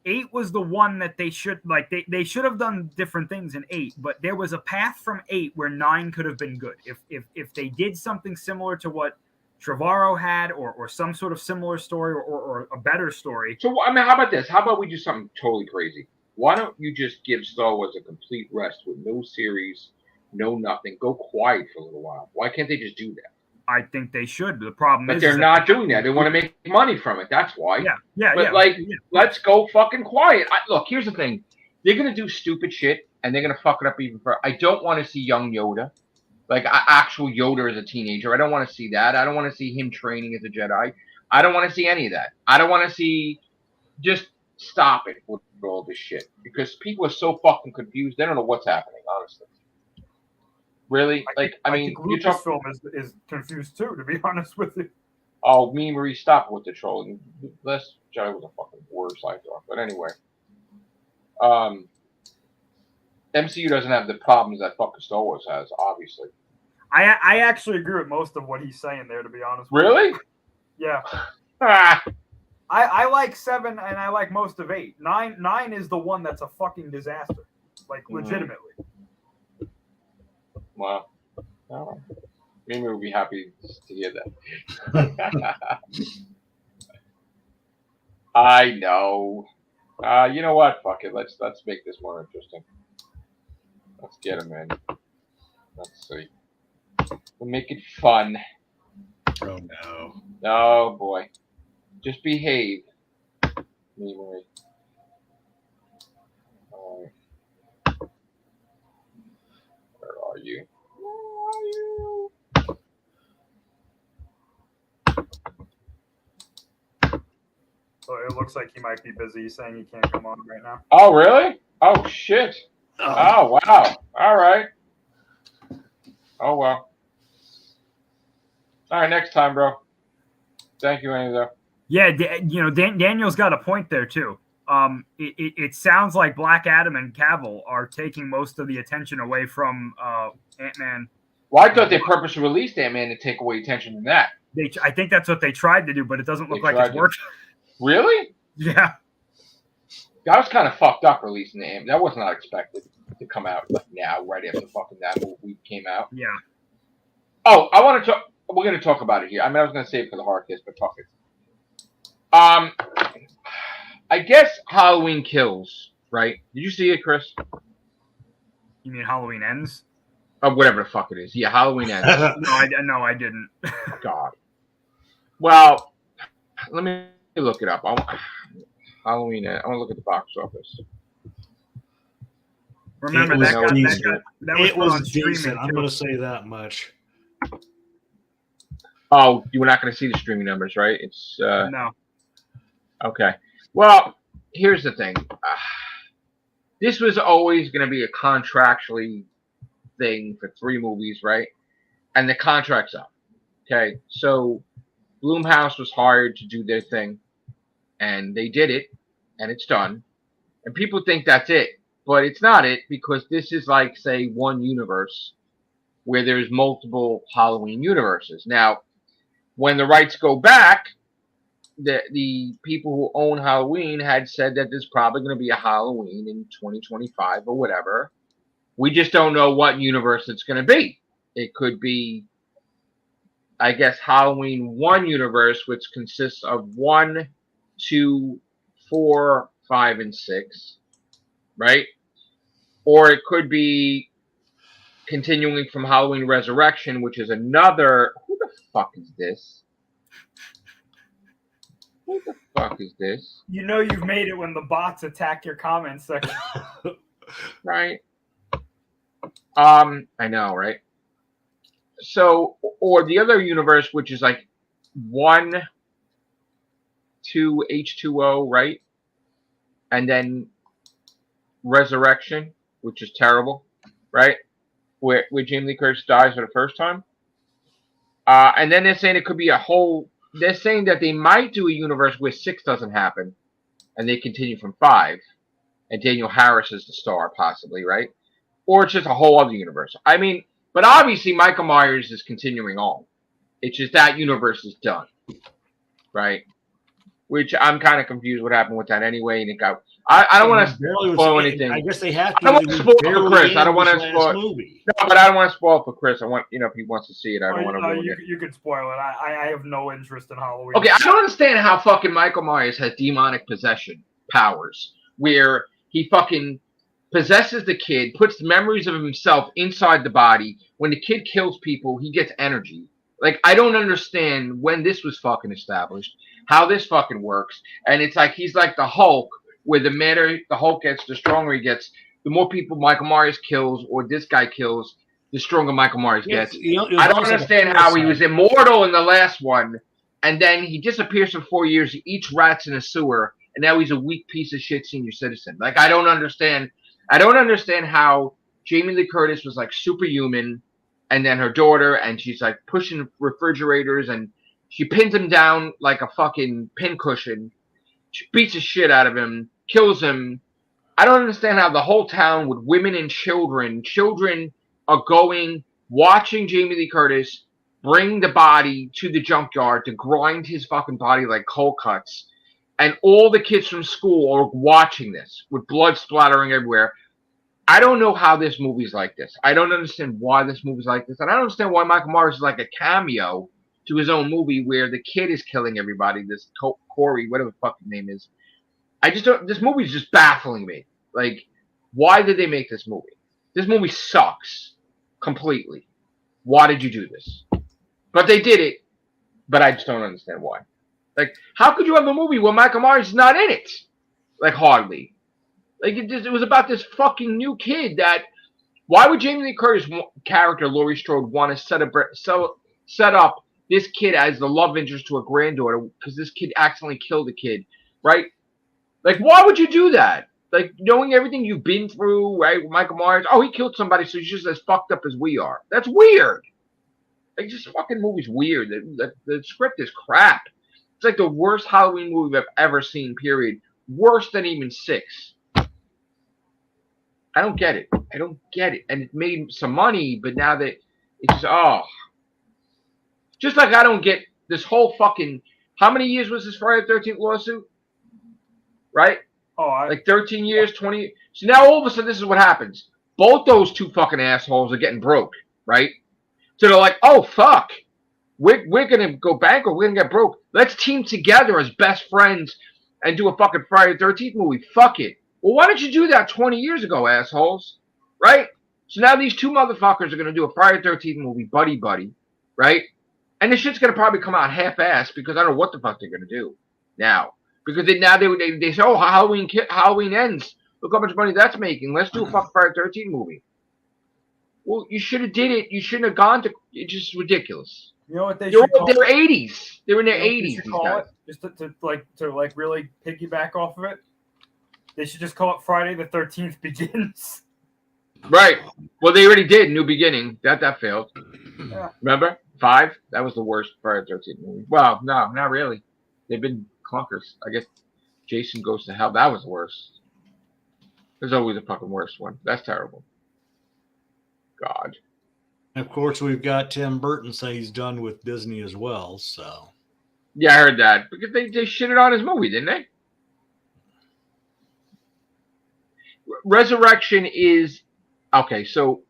8 was the one that they should they should have done different things in 8, but there was a path from 8 where 9 could have been good. If they did something similar to what Trevorrow had, or some sort of similar story, or a better story. So I mean, how about this? How about we do something totally crazy? Why don't you just give Star Wars a complete rest with no series, no nothing? Go quiet for a little while. Why can't they just do that? I think they should. The problem is they're not doing that. They want to make money from it. That's why. But let's go fucking quiet. Look, here's the thing. They're going to do stupid shit, and they're going to fuck it up even further. I don't want to see young Yoda. Like actual Yoda as a teenager. I don't want to see that. I don't want to see him training as a Jedi. I don't want to see any of that. I don't want to see. Just stop it with all this shit because people are so fucking confused. They don't know what's happening. Honestly, really. I mean, Lucasfilm is confused too. To be honest with you. Oh, me and Marie, stop with the trolling. Last Jedi was a fucking worst I thought. But anyway, MCU doesn't have the problems that fucking Star Wars has, obviously. I actually agree with most of what he's saying there, to be honest. Really? Yeah. Ah. I like 7 and I like most of 8. 9 is the one that's a fucking disaster. Like, legitimately. Well, maybe we'll be happy to hear that. I know. You know what? Fuck it. Let's make this more interesting. Let's get him in. Let's see. We'll make it fun. Oh no. Oh boy. Just behave. Anyway. All right. Where are you? So it looks like he might be busy. He's saying he can't come on right now. Oh, really? Oh, shit. Oh, wow. All right. Oh, well. All right, next time, bro. Thank you, Andy. Yeah, Daniel's got a point there, too. It sounds like Black Adam and Cavill are taking most of the attention away from Ant-Man. Well, I thought they purposely released Ant-Man to take away attention from that. I think that's what they tried to do, but it doesn't look like it's working. Really? Yeah. That was kind of fucked up releasing the Ant-Man. That was not expected to come out now, right after fucking that movie came out. Yeah. Oh, I want to talk. We're going to talk about it here. I mean, I was going to save it for the hard case, but fuck it. I guess Halloween Kills, right? Did you see it, Chris? You mean Halloween Ends? Oh, whatever the fuck it is. Yeah, Halloween Ends. No, I didn't. God. Well, let me look it up. Halloween Ends. I want to look at the box office. Remember that was decent. I'm going to say that much. Oh, you were not going to see the streaming numbers, right? It's no. Okay. Well, here's the thing. This was always going to be a contractually thing for 3 movies, right? And the contract's up. Okay. So Blumhouse was hired to do their thing, and they did it, and it's done. And people think that's it, but it's not it because this is like, say, one universe where there's multiple Halloween universes. Now, when the rights go back, the people who own Halloween had said that there's probably going to be a Halloween in 2025 or whatever. We just don't know what universe it's going to be. It could be, I guess, Halloween 1 universe, which consists of 1, 2, 4, 5, and 6, right? Or it could be continuing from Halloween Resurrection, which is another. Who the fuck is this? What the fuck is this? You know you've made it when the bots attack your comment section. Right? I know, right? So, or the other universe, which is like 1, 2, H2O, right? And then Resurrection, which is terrible, right? Where Jamie Lee Curtis dies for the first time. And then they're saying it could be a whole. They're saying that they might do a universe where 6 doesn't happen, and they continue from 5, and Daniel Harris is the star, possibly, right? Or it's just a whole other universe. I mean, but obviously Michael Myers is continuing on. It's just that universe is done, right? Which I'm kind of confused what happened with that anyway. And it got. I don't want to spoil anything. I guess they have to. I don't want to spoil it for Chris. I don't want to spoil. Movie. No, but I don't want to spoil it for Chris. I want, if he wants to see it, I don't want to ruin it. You can spoil it. I have no interest in Halloween. Okay, I don't understand how fucking Michael Myers has demonic possession powers, where he fucking possesses the kid, puts memories of himself inside the body. When the kid kills people, he gets energy. Like, I don't understand when this was fucking established, how this fucking works. And it's like he's like the Hulk, where the madder the Hulk gets, the stronger he gets. The more people Michael Myers kills or this guy kills, the stronger Michael Myers gets. I don't understand how he was immortal in the last one, and then he disappears for 4 years, he eats rats in a sewer, and now he's a weak piece of shit senior citizen. Like, I don't understand how Jamie Lee Curtis was like superhuman, and then her daughter, and she's like pushing refrigerators, and she pins him down like a fucking pincushion. She beats the shit out of him, kills him. I don't understand how the whole town with women and children are going, watching Jamie Lee Curtis bring the body to the junkyard to grind his fucking body like cold cuts. And all the kids from school are watching this with blood splattering everywhere. I don't know how this movie's like this. I don't understand why this movie's like this. And I don't understand why Michael Myers is like a cameo to his own movie where the kid is killing everybody. This Corey, whatever the fuck his name is. I just don't. This movie's just baffling me. Like, why did they make this movie? This movie sucks completely. Why did you do this? But they did it. But I just don't understand why. Like, how could you have a movie where Michael Myers is not in it? Like, hardly. Like, it was about this fucking new kid that. Why would Jamie Lee Curtis' character, Laurie Strode, want to set up this kid as the love interest to a granddaughter because this kid accidentally killed a kid, right? Like, why would you do that? Like, knowing everything you've been through, right? With Michael Myers, oh, he killed somebody, so he's just as fucked up as we are. That's weird. Like, this fucking movie's weird. The script is crap. It's like the worst Halloween movie I've ever seen, period. Worse than even 6. I don't get it. And it made some money, but now that it's just, just like I don't get this whole fucking, how many years was this Friday the 13th lawsuit? Right? Like 13 years, 20. So now all of a sudden this is what happens. Both those two fucking assholes are getting broke, right? So they're like, oh, fuck. We're going to go bankrupt. We're going to get broke. Let's team together as best friends and do a fucking Friday the 13th movie. Fuck it. Well, why didn't you do that 20 years ago, assholes? Right? So now these two motherfuckers are going to do a Friday the 13th movie, buddy, right? And this shit's going to probably come out half-assed because I don't know what the fuck they're going to do now. Because they say, oh, Halloween ends. Look how much money that's making. Let's do a fucking Friday the 13th movie. Well, you should have did it. You shouldn't have gone to. It's just ridiculous. You know what they should call it? They're 80s. They're in their 80s. Call it, just to really piggyback off of it. They should just call it Friday the 13th Begins. Right. Well, they already did New Beginning. That failed. Yeah. Remember 5? That was the worst Friday the 13th movie. Well, no, not really. They've been clunkers. I guess Jason Goes to Hell. That was the worst. There's always a fucking worst one. That's terrible. God. And of course, we've got Tim Burton say he's done with Disney as well. So. Yeah, I heard that because they shitted on his movie, didn't they? Resurrection is okay. So,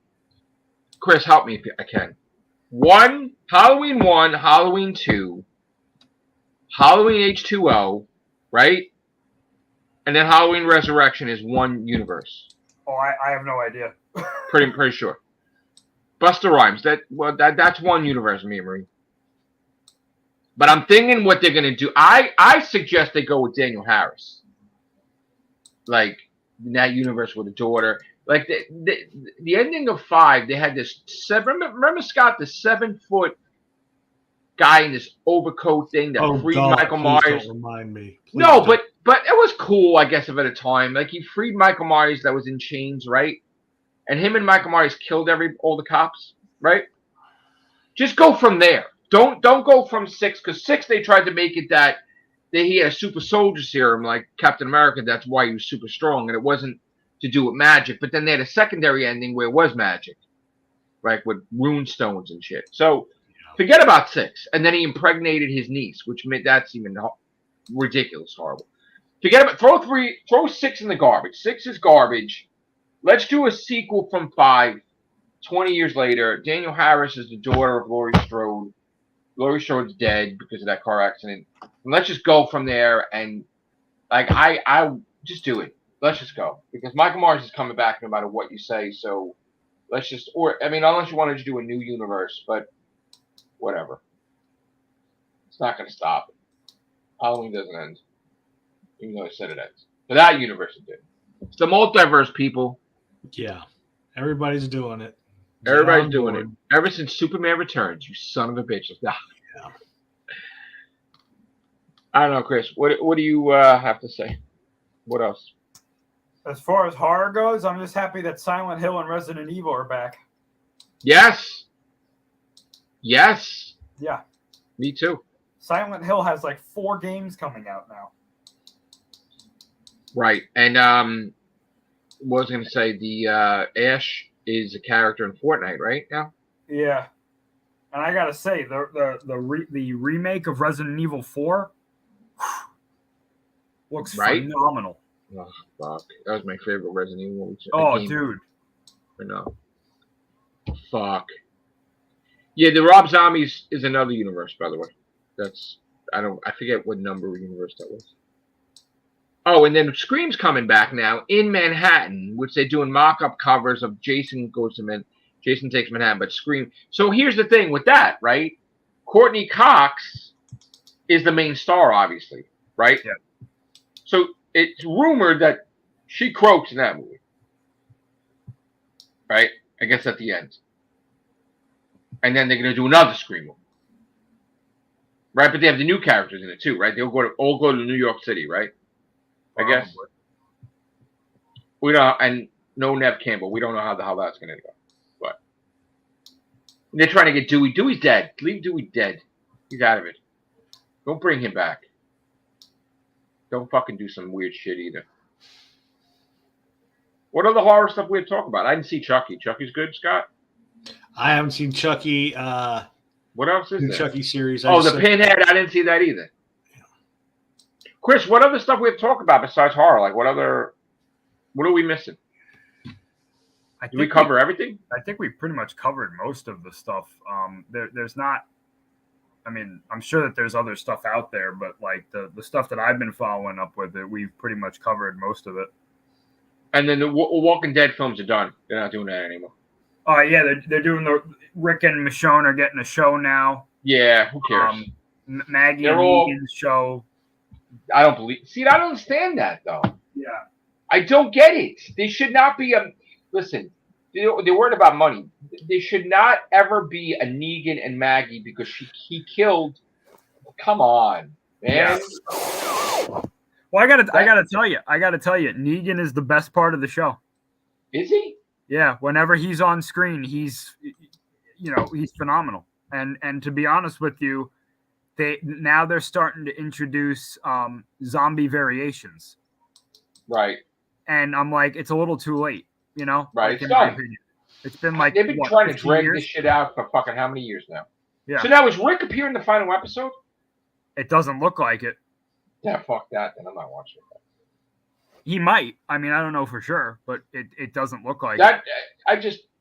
Chris, help me if I can. Halloween 1, Halloween 2, Halloween H2O, right? And then Halloween Resurrection is one universe. Oh, I have no idea. pretty sure. Busta Rhymes. That's one universe, me and Marie. But I'm thinking what they're gonna do. I suggest they go with Daniel Harris. Like in that universe with a daughter. Like the ending of 5, they had this remember Scott, the 7-foot guy in this overcoat thing that freed Michael Myers. Don't remind me. Please no, don't. but it was cool, I guess, at a time. Like he freed Michael Myers that was in chains, right? And him and Michael Myers killed all the cops, right? Just go from there. Don't go from 6, because 6 they tried to make it that he had a super soldier serum like Captain America. That's why he was super strong, and it wasn't to do with magic. But then they had a secondary ending where it was magic, right, with rune stones and shit. So forget about 6. And then he impregnated his niece, which made that's even ridiculous, horrible. Forget about throw 6 in the garbage. 6 is garbage. Let's do a sequel from 5. 20 years later, Daniel Harris is the daughter of Laurie Strode. Laurie Strode's dead because of that car accident. And let's just go from there, and like I just do it. Let's just go, because Michael Myers is coming back no matter what you say. So let's just, unless you wanted to do a new universe, but whatever. It's not going to stop. Halloween doesn't end, even though I said it ends. But that universe it did. It's the multiverse, people. Yeah, everybody's doing it. Everybody's doing it. Ever since Superman Returns, you son of a bitch. Yeah. I don't know, Chris. What do you have to say? What else? As far as horror goes, I'm just happy that Silent Hill and Resident Evil are back. Yes. Yeah. Me too. Silent Hill has like 4 games coming out now. Right. And what was I going to say? The Ash is a character in Fortnite right now. Yeah. And I gotta say, the remake of Resident Evil 4 looks phenomenal. Oh, fuck. That was my favorite Resident Evil. Oh, dude. I know. Fuck. Yeah, the Rob Zombies is another universe, by the way. I forget what number of universe that was. Oh, and then Scream's coming back now in Manhattan, which they're doing mock-up covers of Jason Takes Manhattan, but Scream. So here's the thing with that, right? Courtney Cox is the main star, obviously, right? Yeah. So it's rumored that she croaks in that movie, right? I guess at the end. And then they're going to do another Scream movie. Right? But they have the new characters in it too, right? They'll all go to New York City, right? I guess. We don't, and no Nev Campbell. We don't know how the hell that's going to go. But they're trying to get Dewey. Dewey's dead. Leave Dewey dead. He's out of it. Don't bring him back. Don't fucking do some weird shit either. What other horror stuff we have to talk about? I didn't see Chucky. Chucky's good, Scott? I haven't seen Chucky. What else is the there? Chucky series. The Pinhead. I didn't see that either. Chris, what other stuff we have to talk about besides horror? Like, what are we missing? Did we cover everything? I think we pretty much covered most of the stuff. There's not. I mean, I'm sure that there's other stuff out there, but like the stuff that I've been following up with it, we've pretty much covered most of it. And then the Walking Dead films are done. They're not doing that anymore. Oh yeah, they're doing the Rick and Michonne are getting a show now. Yeah, who cares? Maggie and Negan's show. I don't understand that though. Yeah, I don't get it. They should not be listen. They're worried about money. They should not ever be a Negan and Maggie because he killed. Come on, man. Yeah. Well, I gotta tell you, Negan is the best part of the show. Is he? Yeah. Whenever he's on screen, he's phenomenal. And to be honest with you, they're starting to introduce zombie variations. Right. And I'm like, it's a little too late, Right. Like, in my opinion. It's been like they've been trying to drag this shit out for fucking how many years now? Yeah. So now is Rick appear in the final episode? It doesn't look like it. Yeah, fuck that. Then I'm not watching it. He might. I mean, I don't know for sure, but it doesn't look like that.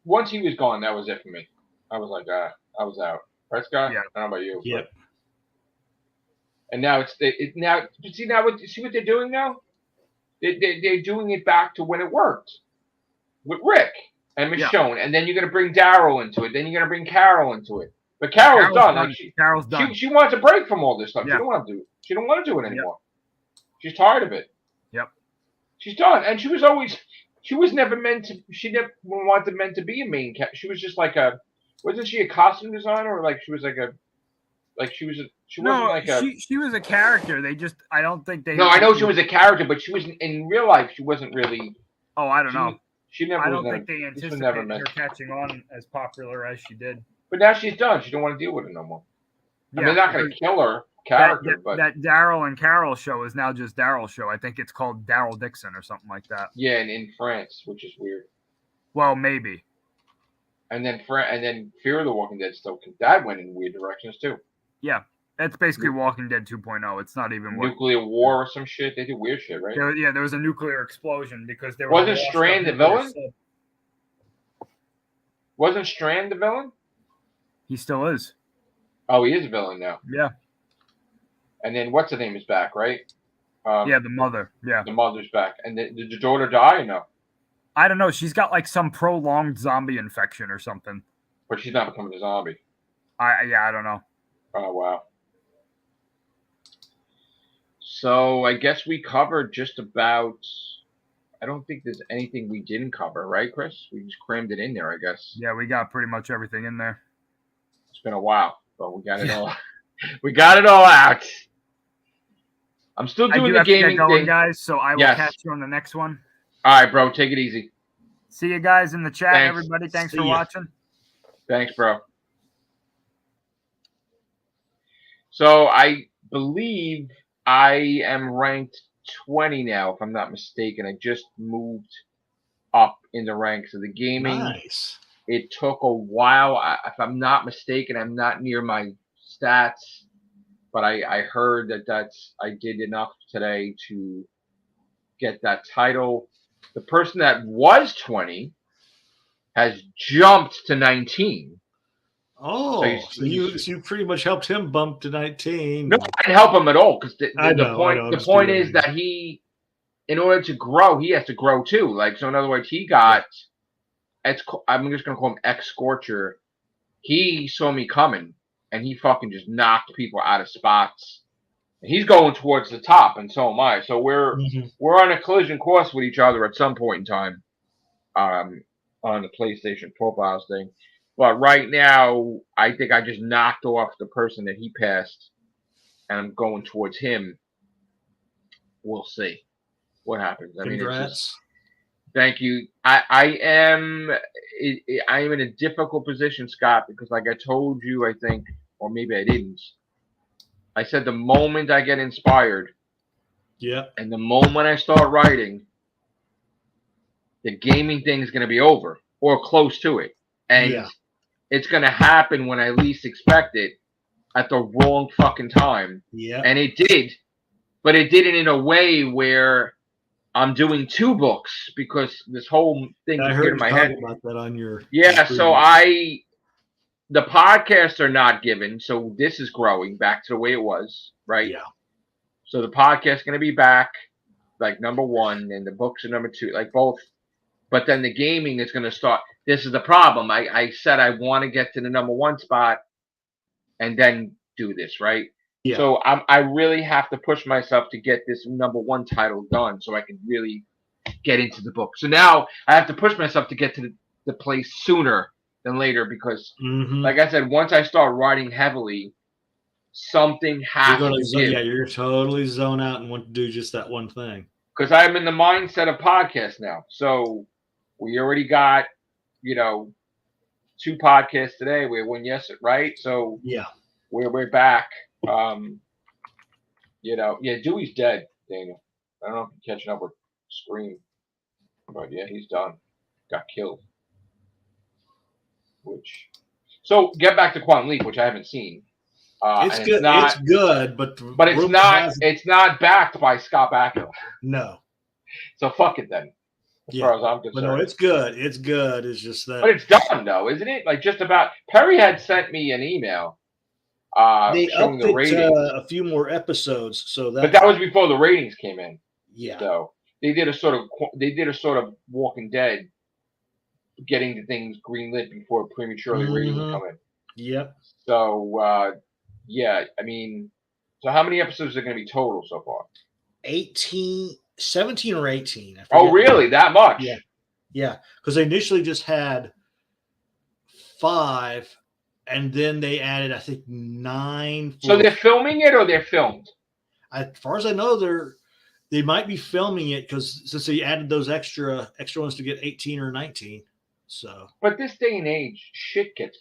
Once he was gone, that was it for me. I was like, I was out. Right, Scott? Yeah. I don't know about you. Yep. And now see what they're doing now? They're doing it back to when it worked with Rick and Michonne, and then you're gonna bring Daryl into it. Then you're gonna bring Carol into it. But Carol's done. Carol's done. She wants a break from all this stuff. Yeah. She don't want to do it. She don't want to do it anymore. Yep. She's tired of it. Yep. She's done, and she was never meant to. She never meant to be a main character. She was just like wasn't she a costume designer, or like she was like a, like she was a. She wasn't like a. She was a character. I don't think they. No, I know she was a character, but she was in real life. She wasn't really. Oh, I don't know. She never. I don't think they anticipated her catching on as popular as she did. But now she's done. She don't want to deal with it no more. Yeah, I mean, they're not going to kill her character, but that Daryl and Carol show is now just Daryl's show. I think it's called Daryl Dixon or something like that. Yeah, and in France, which is weird. Well, maybe. And then Fear of the Walking Dead that went in weird directions too. Yeah, it's basically Walking Dead 2.0. It's not even nuclear war or some shit. They do weird shit, right? There was a nuclear explosion because there wasn't Strand the villain. Wasn't Strand the villain? He still is. Oh, he is a villain now. Yeah. And then what's her name is back, right? The mother. Yeah. The mother's back. And did the daughter die or no? I don't know. She's got like some prolonged zombie infection or something. But she's not becoming a zombie. I don't know. Oh, wow. So I guess we covered just about I don't think there's anything we didn't cover, right, Chris? We just crammed it in there, I guess. Yeah, we got pretty much everything in there. It's been a while, but we got it all. We got it all out. I'm still doing the gaming thing, guys. So I will catch you on the next one. All right, bro. Take it easy. See you guys in the chat, Thanks. everybody. Thanks for watching. Thanks, bro. So I believe I am ranked 20 now, if I'm not mistaken. I just moved up in the ranks of the gaming. Nice. It took a while. If I'm not mistaken, I'm not near my stats, but I heard that I did enough today to get that title. The person that was 20 has jumped to 19. Oh, so you pretty much helped him bump to 19. No, I didn't help him at all because the point is that he, in order to grow, he has to grow too. Like, so in other words, he got. I'm just gonna call him X Scorcher. He saw me coming, and he fucking just knocked people out of spots. And he's going towards the top, and so am I. So we're on a collision course with each other at some point in time, on the PlayStation profiles thing. But right now, I think I just knocked off the person that he passed, and I'm going towards him. We'll see what happens. I mean, thank you. I am in a difficult position, Scott, because like I told you, I think, or maybe I didn't. I said the moment I get inspired, and the moment I start writing, the gaming thing is going to be over or close to it, and it's going to happen when I least expect it, at the wrong fucking time. Yeah, and it did, but it did it in a way where I'm doing 2 books because this whole thing is in my head. About that on your so the podcasts are not given, so this is growing back to the way it was, right? Yeah. So the podcast is going to be back, like number 1, and the books are number 2, like both. But then the gaming is going to start. This is the problem. I said I want to get to the number 1 spot, and then do this, right? Yeah. So I really have to push myself to get this number 1 title done so I can really get into the book. So now I have to push myself to get to the place sooner than later because, like I said, once I start writing heavily, something has to give. Yeah, you're totally zone out and want to do just that one thing. Because I'm in the mindset of podcasts now. So we already got, 2 podcasts today. We had 1 yesterday, right? So we're back. Dewey's dead, Daniel. I don't know if you're catching up with Scream, but yeah, he's done. Got killed. So get back to Quantum Leap, which I haven't seen. It's good. It's good, but it's not. It's not backed by Scott Bakula. No. So fuck it then. As far as I'm concerned. But no, it's good. It's good. It's just that. But it's done though, isn't it? Like just about. Perry had sent me an email. They upped the ratings. A few more episodes, so that. But that was before the ratings came in. Yeah. So they did a sort of Walking Dead, getting the things greenlit before prematurely ratings come in. Yep. So I mean, so how many episodes are going to be total so far? 17 or 18. Oh, really? That much? Yeah. Yeah. Because they initially just had 5, and then they added, I think, 9. So they're filming it, or they're filmed? As far as I know, they might be filming it because since they added those extra ones to get 18 or 19. So. But this day and age, shit gets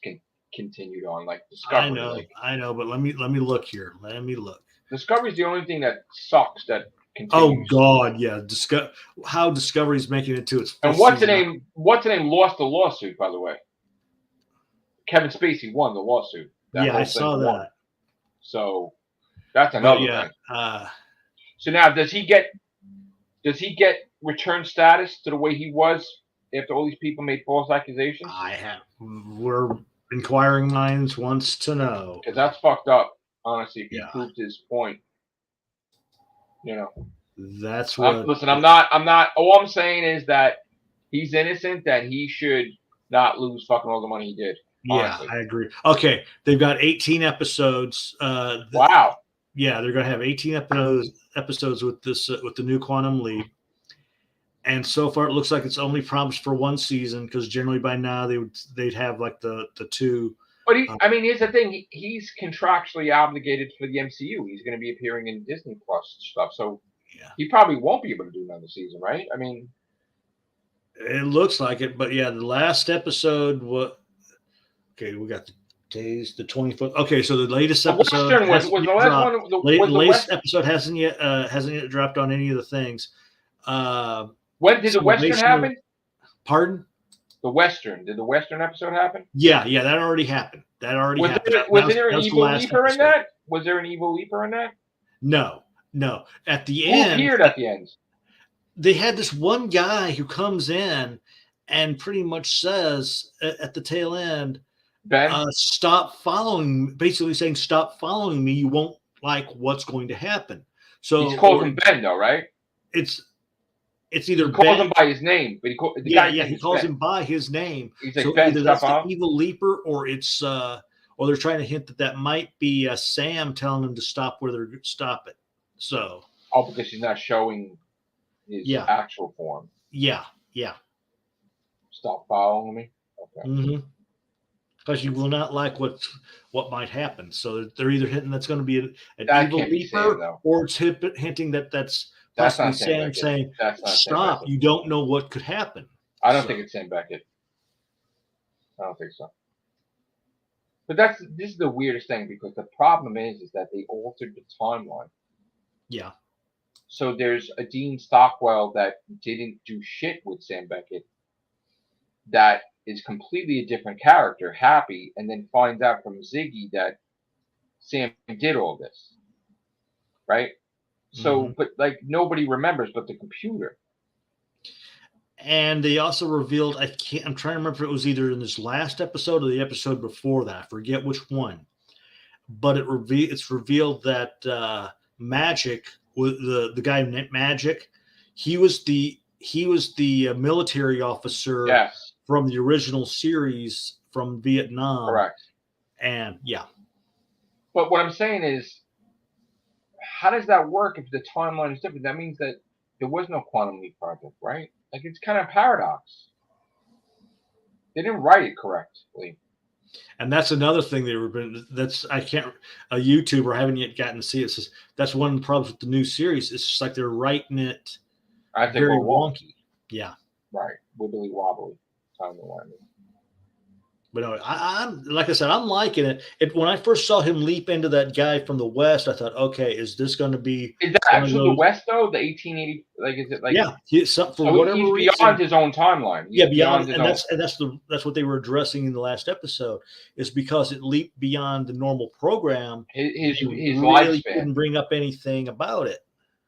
continued on, like Discovery. I know, but let me look here. Let me look. Discovery's the only thing that sucks that continues. Oh God, yeah. How Discovery's making it to its. And what's the name? What's the name? Lost the lawsuit, by the way. Kevin Spacey won the lawsuit. I saw that. Won. So that's another thing. So now, does he get return status to the way he was after all these people made false accusations? We're inquiring minds wants to know, because that's fucked up. Honestly, if he proved his point, that's what. Listen, I'm not. All I'm saying is that he's innocent. That he should not lose fucking all the money he did. Honestly. Yeah, I agree. Okay, they've got 18 episodes. Wow. Yeah, they're going to have 18 episodes with this with the new Quantum Leap. And so far, it looks like it's only promised for one season because generally by now they'd have like the two. But here's the thing: he's contractually obligated for the MCU. He's going to be appearing in Disney Plus stuff, so he probably won't be able to do another season, right? I mean, it looks like it, but yeah, the last episode okay, we got the days, the 24th. Okay, so the latest episode was the last one. The latest episode hasn't yet dropped on any of the things. When did the Western happen? Pardon? The Western. Did the Western episode happen? Yeah, that already happened. That already happened. Was there an evil leaper in that? Was there an evil leaper in that? No. At the Who end, appeared at the end? They had this one guy who comes in and pretty much says at the tail end, Ben, stop following. Basically saying, stop following me. You won't like what's going to happen. So he calls him Ben, though, right? It's either he calls him by his name, but he calls him by his name. He's like, so Ben, either that's the off. evil leaper, or it's or they're trying to hint that might be Sam telling him to stop where they're stop it. So because she's not showing his actual form. Yeah. Stop following me. Okay. Because you will not like what might happen. So they're either hinting that's going to be an evil leaper, or it's hinting that's possibly Sam saying, stop, you don't know what could happen. I don't think it's Sam Beckett. I don't think so. But this is the weirdest thing, because the problem is that they altered the timeline. Yeah. So there's a Dean Stockwell that didn't do shit with Sam Beckett that is completely a different character, Happy, and then finds out from Ziggy that Sam did all this. Right? So, but like nobody remembers but the computer. And they also revealed, I'm trying to remember if it was either in this last episode or the episode before that. I forget which one. But it's revealed that Magic, the guy named Magic, he was the military officer from the original series from Vietnam. Correct. And But what I'm saying is, how does that work if the timeline is different? That means that there was no Quantum Leap project, right? Like, it's kind of a paradox. They didn't write it correctly. And that's another thing a YouTuber, I haven't yet gotten to see it, says that's one of the problems with the new series. It's just like they're writing it very wonky. Yeah. Right. Wibbly wobbly. But no, I'm like I said, I'm liking it. When I first saw him leap into that guy from the West, I thought, okay, is this going to be? Is that actually the West though? The 1880? Like, is it like? Yeah, he's beyond his own timeline. Beyond, and that's what they were addressing in the last episode. Is because it leaped beyond the normal program. His really lifespan didn't bring up anything about it.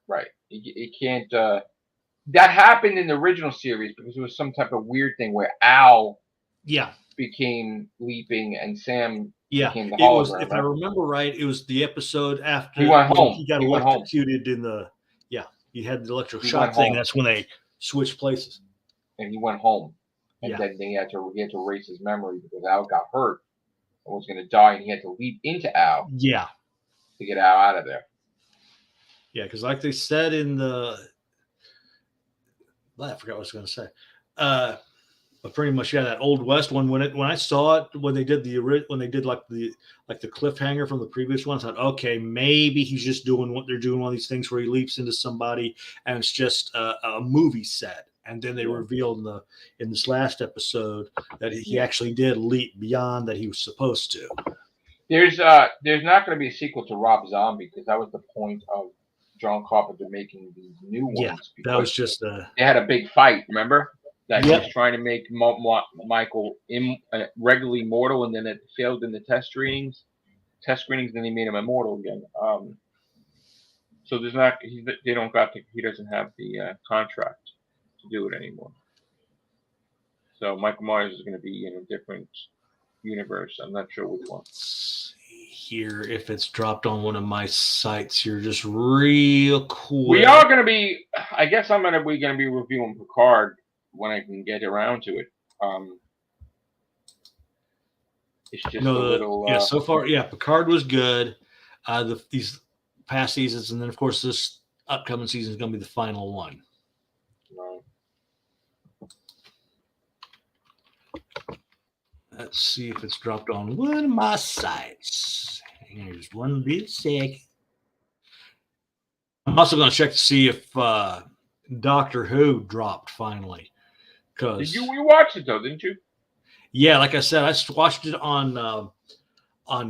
Right. It can't. That happened in the original series because it was some type of weird thing where Al. Yeah. Became leaping and Sam became the hologram. If I remember right, it was the episode after he went home. He got electrocuted in the he had the electric shock thing. That's when they switched places. And he went home. And then he had to erase his memory because Al got hurt and was going to die, and he had to leap into Al. Yeah. To get Al out of there. Yeah, because like they said in the I forgot what I was going to say. But pretty much, that Old West one. When I saw it, when they did like the cliffhanger from the previous one, I thought, okay, maybe he's just doing what they're doing, one of these things where he leaps into somebody and it's just a movie set. And then they revealed in this last episode that he actually did leap beyond that he was supposed to. There's not going to be a sequel to Rob Zombie because that was the point of John Carpenter making these new ones. Yeah, that was just they had a big fight. Remember? That he was trying to make Michael regularly mortal, and then it failed in the test screenings. Then he made him immortal again. So there's not. He doesn't have the contract to do it anymore. So Michael Myers is going to be in a different universe. I'm not sure which one. Here, if it's dropped on one of my sites, you're just real cool. We are going to be. I guess we're going to be reviewing Picard when I can get around to it. It's just a little. So far, Picard was good. These past seasons, and then of course this upcoming season is going to be the final one. Right. Let's see if it's dropped on one of my sites. Here's one bit sec. I'm also going to check to see if Doctor Who dropped finally. Did you watch it though? Didn't you? Yeah, like I said, I watched it on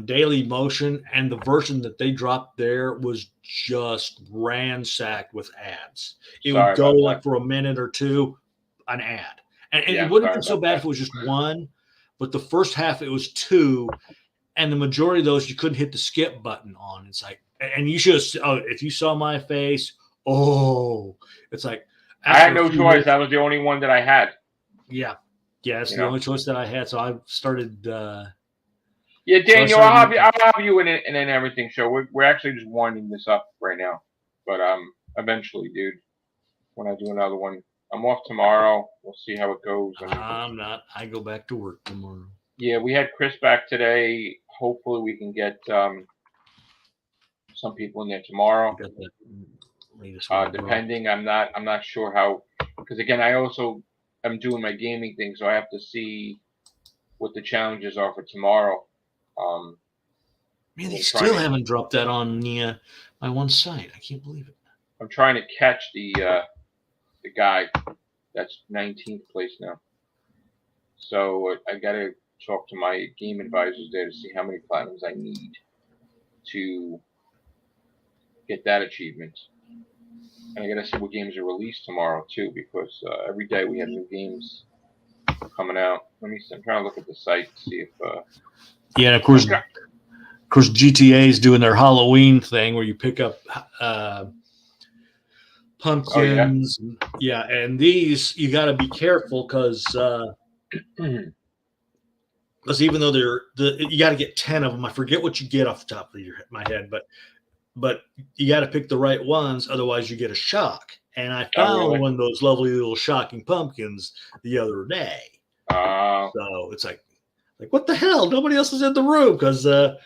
Daily Motion, and the version that they dropped there was just ransacked with ads. It would go like for a minute or two, an ad, and it wouldn't have been so bad if it was just one. But the first half it was two, and the majority of those you couldn't hit the skip button on. It's like, and you should have. Oh, if you saw my face, it's like I had no choice. That was the only one that I had. Yeah, it's the only choice that I had. So I started. Yeah, Daniel, I'll have you in an everything show. We're actually just winding this up right now, but eventually, dude, when I do another one, I'm off tomorrow. We'll see how it goes. I'm not. I go back to work tomorrow. Yeah, we had Chris back today. Hopefully, we can get some people in there tomorrow. Depending, I'm not sure how, because again, I also am doing my gaming thing, so I have to see what the challenges are for tomorrow. Man, they still haven't dropped that on my one site. I can't believe it. I'm trying to catch the guy that's 19th place now. So I got to talk to my game advisors there to see how many platinums I need to get that achievement. And I got to see what games are released tomorrow too, because every day we have new games coming out. Let me see. I'm trying to look at the site to see if. Yeah, and of course, GTA is doing their Halloween thing where you pick up pumpkins. Oh, yeah. And these you got to be careful because even though you got to get 10 of them. I forget what you get off the top of my head, but you got to pick the right ones, otherwise you get a shock. And I found one of those lovely little shocking pumpkins the other day. So it's like what the hell? Nobody else is in the room because I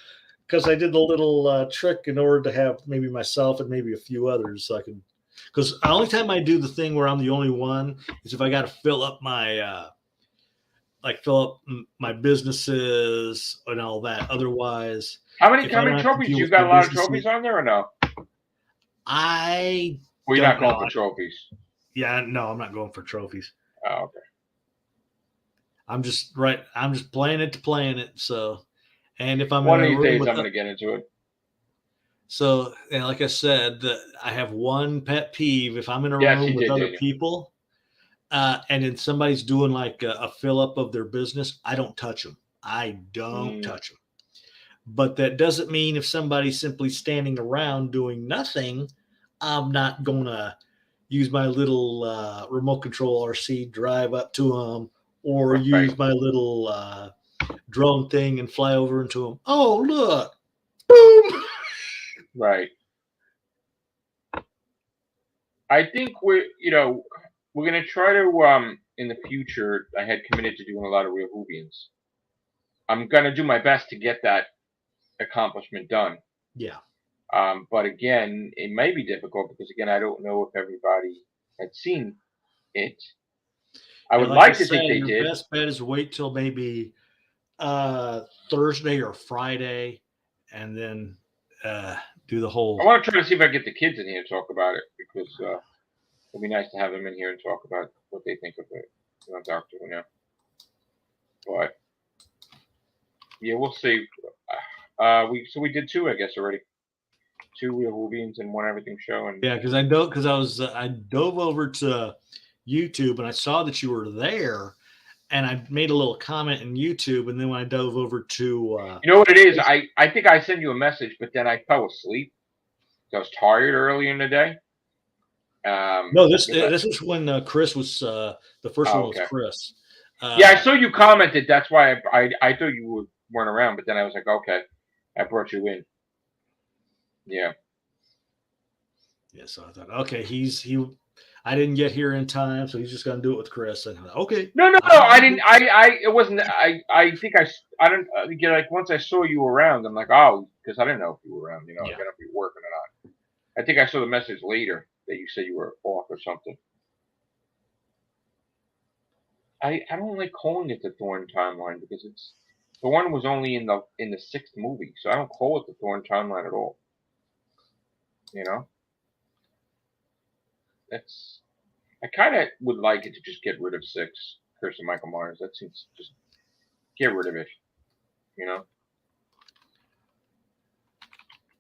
did the little trick in order to have maybe myself and maybe a few others, so I could. Because the only time I do the thing where I'm the only one is if I got to fill up my businesses and all that. Otherwise, how many trophies? You got a lot of trophies on there or no? Well, you're not going for trophies. Yeah, no, I'm not going for trophies. Oh, okay. I'm just playing it. So, and if I'm one of these days, I'm going to get into it. So, and like I said, I have one pet peeve. If I'm in a room with other people, and then somebody's doing like a fill up of their business, I don't touch them. I don't touch them. But that doesn't mean if somebody's simply standing around doing nothing, I'm not going to use my little remote control RC, drive up to them, or use my little drone thing and fly over into them. Oh, look. Boom. Right. I think we're going to try to, in the future, I had committed to doing a lot of Real Whovians. I'm going to do my best to get that accomplishment done. Yeah. But again, it may be difficult because, again, I don't know if everybody had seen it. I would like to think they did. Your best bet is wait till maybe Thursday or Friday and then do the whole. I want to try to see if I can get the kids in here to talk about it because it'd be nice to have them in here and talk about what they think of it. Doctor Who now. But yeah, we'll see. We did 2, I guess, already. 2 Real Whovians and 1 Everything show. And yeah, because I dove over to YouTube and I saw that you were there, and I made a little comment in YouTube, and then when I dove over to you know what it is, I think I sent you a message, but then I fell asleep. I was tired early in the day. No, this was when Chris was the first one was Chris. Yeah, I saw you commented. That's why I thought you weren't around, but then I was like, okay, I brought you in. Yeah. Yeah, so I thought, okay, I didn't get here in time, so he's just gonna do it with Chris. And okay. No, I didn't. It wasn't. I think I don't get like once I saw you around, I'm like, oh, because I didn't know if you were around. I don't know if you were working or not. I think I saw the message later that you said you were off or something. I don't like calling it the Thorn timeline because it's Thorn was only in the 6th movie, so I don't call it the Thorn timeline at all. You know, that's I kind of would like it to just get rid of 6, Curse of Michael Myers. That seems just get rid of it. You know,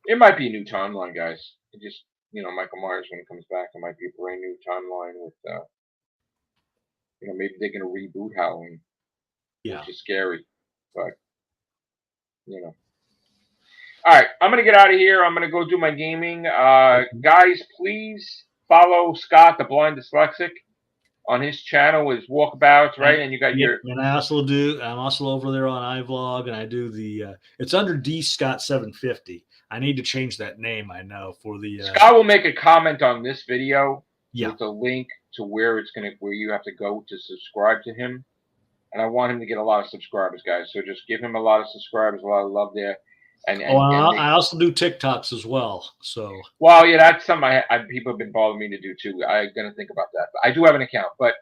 it might be a new timeline, guys. It just Michael Myers when he comes back, it might be a brand new timeline with maybe they're gonna reboot Halloween, Yeah. which is scary, but All right, I'm gonna get out of here. I'm gonna go do my gaming. Guys, please follow Scott, the blind dyslexic, on his channel. His walkabouts, right? And you got your. And I also do. I'm also over there on iVlog, and I do the. It's under D Scott 750. I need to change that name. I know for the. Scott will make a comment on this video with a link to where you have to go to subscribe to him, and I want him to get a lot of subscribers, guys. So just give him a lot of subscribers, a lot of love there. I also do TikToks as well. So yeah, that's something people have been bothering me to do too. I'm gonna think about that. But I do have an account, but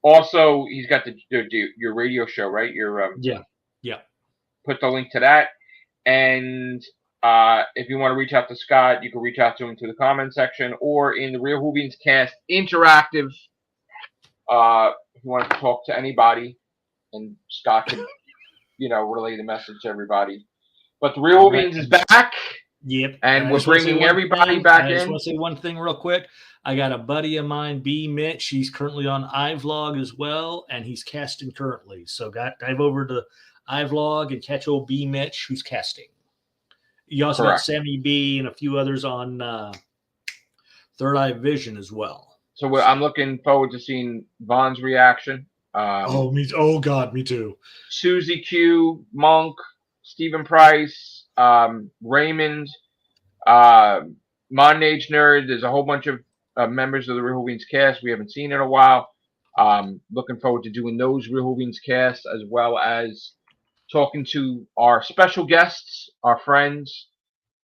also he's got your radio show, right? Your yeah. Put the link to that, and if you want to reach out to Scott, you can reach out to him through the comment section or in the Real Whovians Cast Interactive. If you want to talk to anybody, and Scott can. Relay the message to everybody. But the Real Whovians is back. Yep. And we're bringing everybody back in. I just want to say one thing real quick. I got a buddy of mine, B. Mitch. He's currently on iVlog as well, and he's casting currently. So dive over to iVlog and catch old B. Mitch, who's casting. You also got Sammy B and a few others on Third Eye Vision as well. So I'm looking forward to seeing Vaughn's reaction. Me too. Susie Q, Monk, Stephen Price, Raymond, Modern Age Nerd. There's a whole bunch of members of the Real Whovians Cast we haven't seen in a while. Looking forward to doing those Real Whovians Casts as well as talking to our special guests, our friends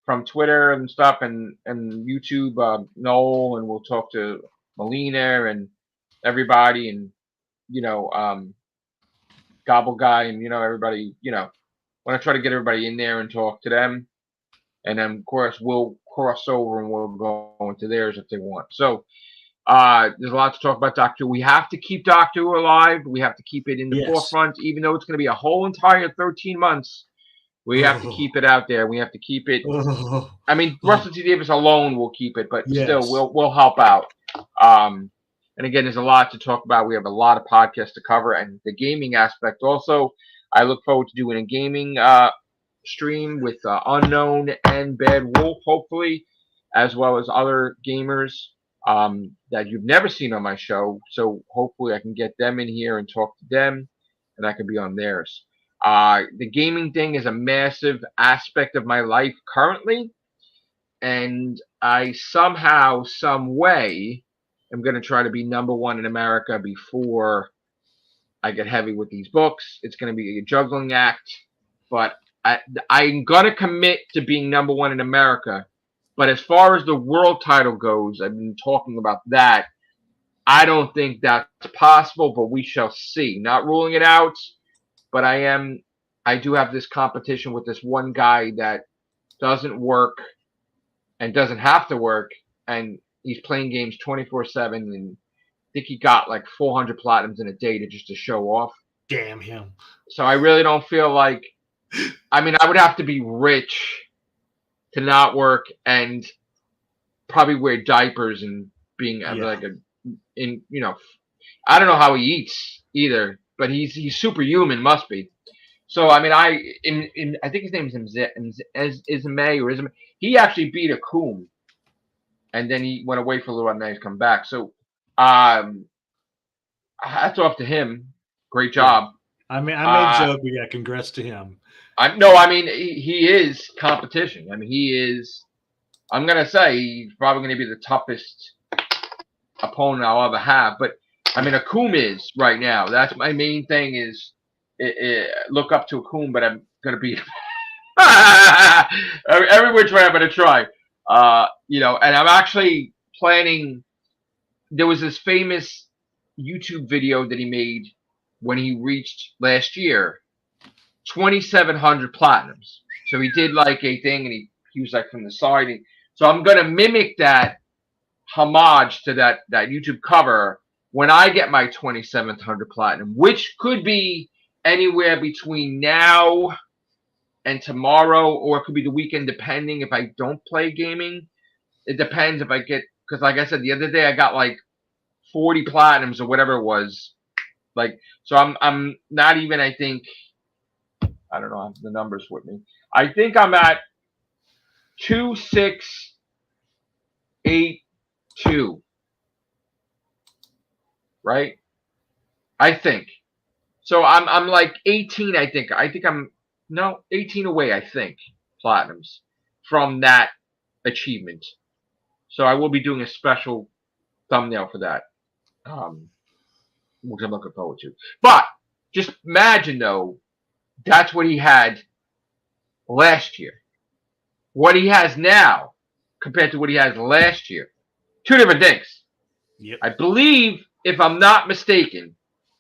from Twitter and stuff and YouTube, Noel, and we'll talk to Melina and everybody and Gobble Guy and everybody. Want to try to get everybody in there and talk to them, and then of course we'll cross over and we'll go into theirs if they want. So there's a lot to talk about Doctor Who. We have to keep Doctor Who alive. We have to keep it in the forefront, even though it's going to be a whole entire 13 months. We have to keep it out there. We have to keep it. I mean, Russell T Davies alone will keep it, but still, we'll help out. And again, there's a lot to talk about. We have a lot of podcasts to cover, and the gaming aspect also. I look forward to doing a gaming stream with Unknown and Bad Wolf, hopefully, as well as other gamers that you've never seen on my show. So hopefully I can get them in here and talk to them, and I can be on theirs. The gaming thing is a massive aspect of my life currently, and I somehow, some way, am going to try to be #1 in America before I get heavy with these books. It's going to be a juggling act, but I'm going to commit to being #1 in America. But as far as the world title goes, I've been talking about that. I don't think that's possible, but we shall see. Not ruling it out, but I do have this competition with this one guy that doesn't work and doesn't have to work, and he's playing games 24/7, and I think he got like 400 platinums in a day to show off. Damn him. So I really don't feel like, I mean, I would have to be rich to not work and probably wear diapers and being like I don't know how he eats either, but he's superhuman, must be. So I mean, I think his name is Ismay or Ismay. He actually beat Akum, and then he went away for a little while, and now he's come back. So hats off to him. Great job. I mean, I made a joke, but yeah, congrats to him. He is competition. I mean, he is. I'm gonna say he's probably gonna be the toughest opponent I'll ever have. But I mean, Akum is right now. That's my main thing is look up to Akum, but I'm gonna beat him. Every which way I'm gonna try. And I'm actually planning. There was this famous YouTube video that he made when he reached last year 2,700 platinums. So he did like a thing, and he was like from the side. And so I'm gonna mimic that homage to that YouTube cover when I get my 2,700 platinum, which could be anywhere between now and tomorrow, or it could be the weekend, depending if I don't play gaming. It depends if I get, because like I said, the other day I got like 40 platinums or whatever it was. Like, so I'm not even, I think, I don't know, I have the numbers with me. I think I'm at 2,682. Right? I think. So I'm like 18, I think. I think I'm 18 away, I think, platinums from that achievement. So I will be doing a special thumbnail for that. Which I'm looking forward to. But just imagine though, that's what he had last year. What he has now compared to what he has last year. Two different things. Yep. I believe, if I'm not mistaken,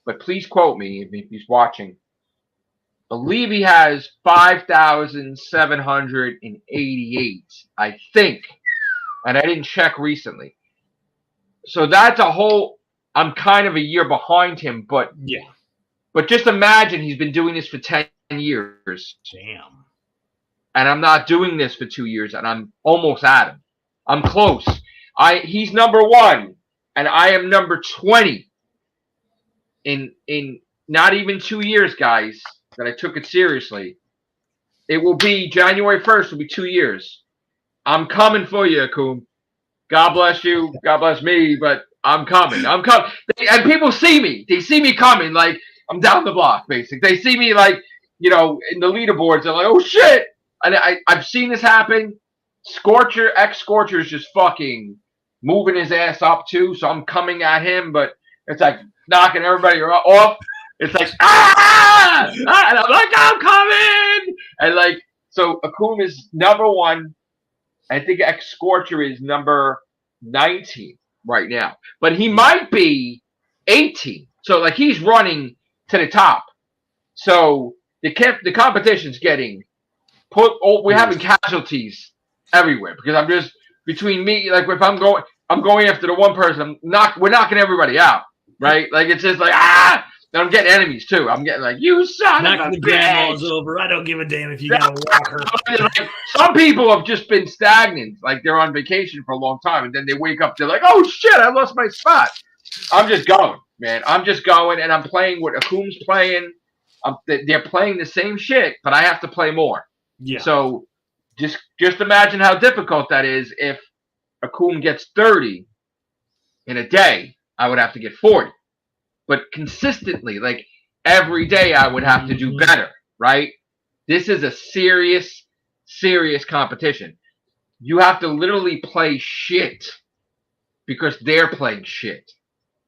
but please quote me if he's watching, I believe he has 5,788, I think. And I didn't check recently. So that's a whole, I'm kind of a year behind him, but yeah. But just imagine he's been doing this for 10 years. Damn. And I'm not doing this for 2 years, and I'm almost at him. I'm close. He's number 1, and I am number 20 in not even 2 years, guys, that I took it seriously. It will be January 1st, will be 2 years. I'm coming for you, Akum. God bless you. God bless me, but I'm coming. I'm coming. And people see me. They see me coming. Like, I'm down the block, basically. They see me, like, you know, in the leaderboards. They're like, oh, shit. And I've seen this happen. Ex-Scorcher is just fucking moving his ass up, too. So I'm coming at him, but it's like knocking everybody off. It's like, ah! And I'm like, I'm coming! And, like, so Akum is number 1. I think Ex-Scorcher is number 19 right now. But he might be 18. So, like, he's running to the top. So the competition's getting put. Oh, we're having casualties everywhere because I'm just between me. Like, if I'm going after the one person. We're knocking everybody out, right? Like, it's just like and I'm getting enemies too. I'm getting like, you son of a bitch. The grandma's over. I don't give a damn if you gotta walk her. Like, some people have just been stagnant, like they're on vacation for a long time, and then they wake up. They're like, oh shit, I lost my spot. I'm just going, man. I'm just going, and I'm playing what Akum's playing. They're playing the same shit, but I have to play more. Yeah. So just imagine how difficult that is. If Akum gets 30 in a day, I would have to get 40. But consistently, like every day, I would have to do better, right? This is a serious, serious competition. You have to literally play shit because they're playing shit.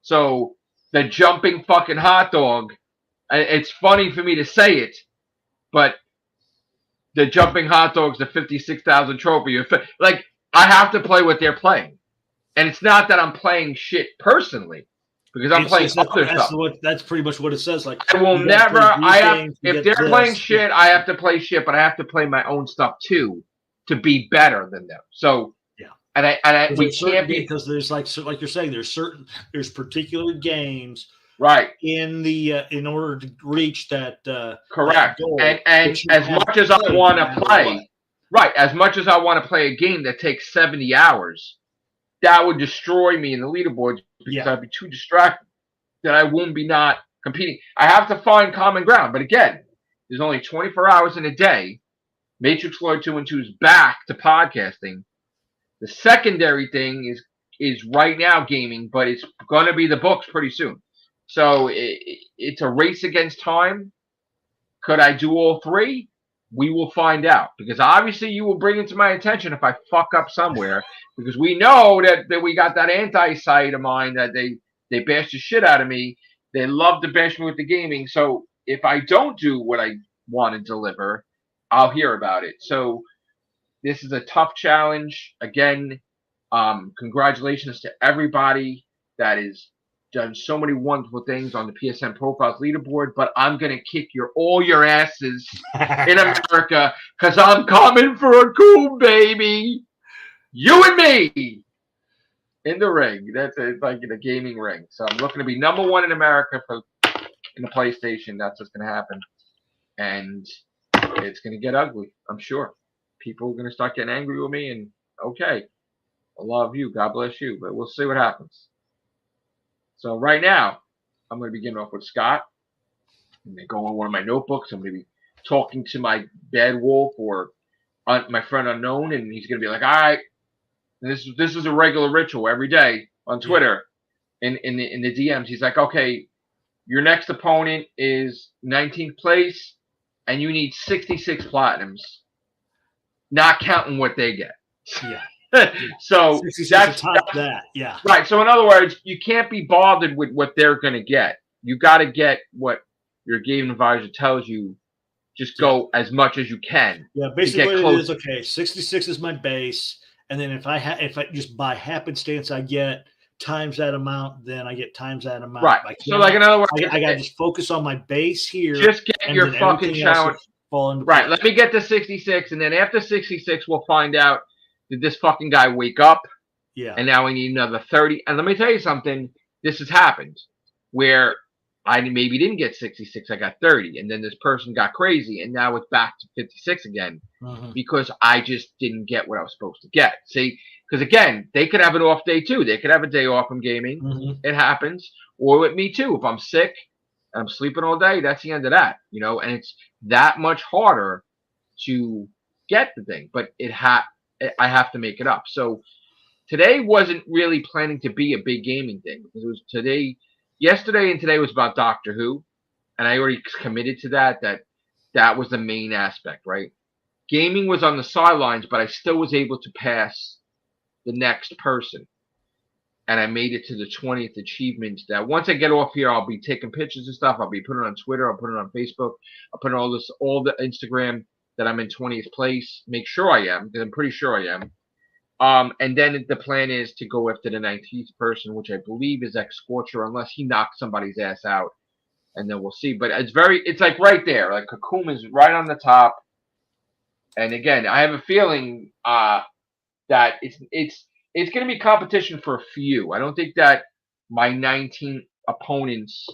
So the jumping fucking hot dog, it's funny for me to say it, but the jumping hot dog's the 56,000 trophy. Like, I have to play what they're playing. And it's not that I'm playing shit personally, because I'm playing other stuff. That's pretty much what it says. Like, I will never. If they're playing shit, I have to play shit, but I have to play my own stuff too to be better than them. So yeah, and we can't be, because there's like you're saying there's particular games right in order to reach that correct. That goal, and as much as I want to play, right, as much as I want to play a game that takes 70 hours. That would destroy me in the leaderboards because I'd be too distracted that I won't be not competing. I have to find common ground. But again, there's only 24 hours in a day. Matrix Lord 2 and 2 is back to podcasting. The secondary thing is right now gaming, but it's going to be the books pretty soon. So it's a race against time. Could I do all 3? We will find out, because obviously you will bring it to my attention if I fuck up somewhere, because we know that we got that anti-site of mine that they bash the shit out of me. They love to bash me with the gaming. So if I don't do what I want to deliver, I'll hear about it. So this is a tough challenge. Again, congratulations to everybody that is done so many wonderful things on the PSN Profiles leaderboard, but I'm going to kick all your asses in America because I'm coming for a coup, baby. You and me in the ring. That's like in a gaming ring. So I'm looking to be #1 in America in the PlayStation. That's what's going to happen. And it's going to get ugly, I'm sure. People are going to start getting angry with me, and okay, I love you. God bless you. But we'll see what happens. So right now, I'm going to be getting off with Scott. I'm going to go on one of my notebooks. I'm going to be talking to my bad wolf or my friend Unknown, and he's going to be like, all right, and this is a regular ritual every day on Twitter in the DMs. He's like, okay, your next opponent is 19th place, and you need 66 platinums, not counting what they get. Yeah. So that's that. Yeah. Right. So in other words, you can't be bothered with what they're going to get. You got to get what your game advisor tells you. Just go as much as you can. Yeah. Basically, what it is, okay, 66 is my base, and then if I just by happenstance I get times that amount, then I get times that amount. Right. So like in other words, I got to just focus on my base here. Just get your fucking challenge. Right. Let me get to 66, and then after 66, we'll find out. Did this fucking guy wake up? Yeah. And now we need another 30. And let me tell you something. This has happened where I maybe didn't get 66. I got 30. And then this person got crazy. And now it's back to 56 again because I just didn't get what I was supposed to get. See, because again, they could have an off day too. They could have a day off from gaming. It happens. Or with me too. If I'm sick and I'm sleeping all day, that's the end of that. And it's that much harder to get the thing. But I have to make it up. So today wasn't really planning to be a big gaming thing because it was yesterday and today was about Doctor Who. And I already committed to that was the main aspect, right? Gaming was on the sidelines, but I still was able to pass the next person. And I made it to the 20th achievement that once I get off here, I'll be taking pictures and stuff. I'll be putting it on Twitter. I'll put it on Facebook. I'll put all the Instagram that I'm in 20th place. Make sure I am, because I'm pretty sure I am. And then the plan is to go after the 19th person, which I believe is X-Scorcher, unless he knocks somebody's ass out. And then we'll see. But it's like right there. Like Kakuma's right on the top. And again, I have a feeling that it's going to be competition for a few. I don't think that my 19 opponents.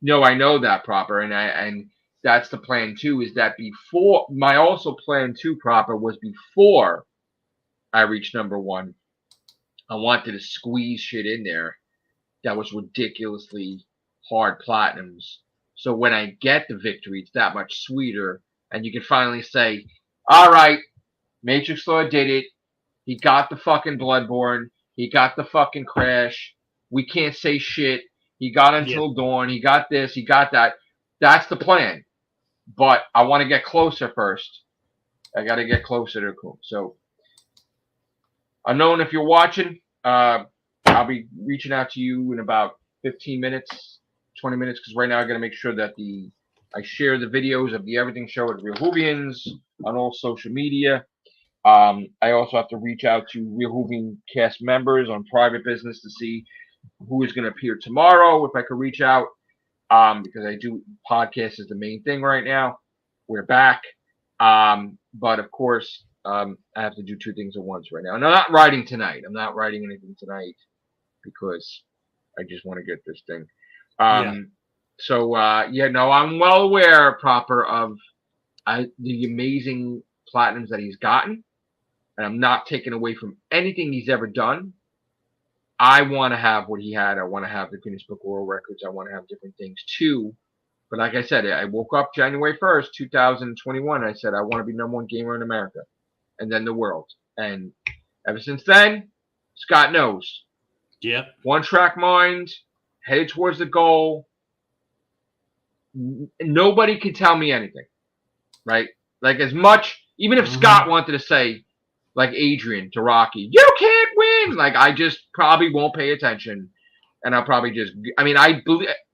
No, I know that proper, and that's the plan too. Is that before my also plan too proper was before I reached #1. I wanted to squeeze shit in there that was ridiculously hard platinums. So when I get the victory, it's that much sweeter, and you can finally say, "All right, Matrix Lord did it. He got the fucking Bloodborne. He got the fucking Crash. We can't say shit. He got Until Dawn. He got this. He got that." That's the plan. But I want to get closer first. I got to get closer to Coom. So, Unknown, if you're watching, I'll be reaching out to you in about 15 minutes, 20 minutes, because right now I got to make sure that I share the videos of the Everything Show at Real Hoovians on all social media. I also have to reach out to Real Hoovien cast members on private business to see who is going to appear tomorrow, if I could reach out. Because I do podcast is the main thing right now. We're back. But of course, I have to do two things at once right now. And I'm not writing tonight. I'm not writing anything tonight because I just want to get this thing. So, I'm well aware proper of the amazing platinums that he's gotten. And I'm not taking away from anything he's ever done. I want to have what he had. I want to have the Guinness Book of World Records. I want to have different things too. But like I said, I woke up January 1st, 2021. I said, I want to be #1 gamer in America and then the world. And ever since then, Scott knows. Yep. One track mind, headed towards the goal. Nobody can tell me anything, right? Like as much, even if Scott wanted to say, like Adrian to Rocky, you can't win. Like I just probably won't pay attention, and I'll probably just. I mean,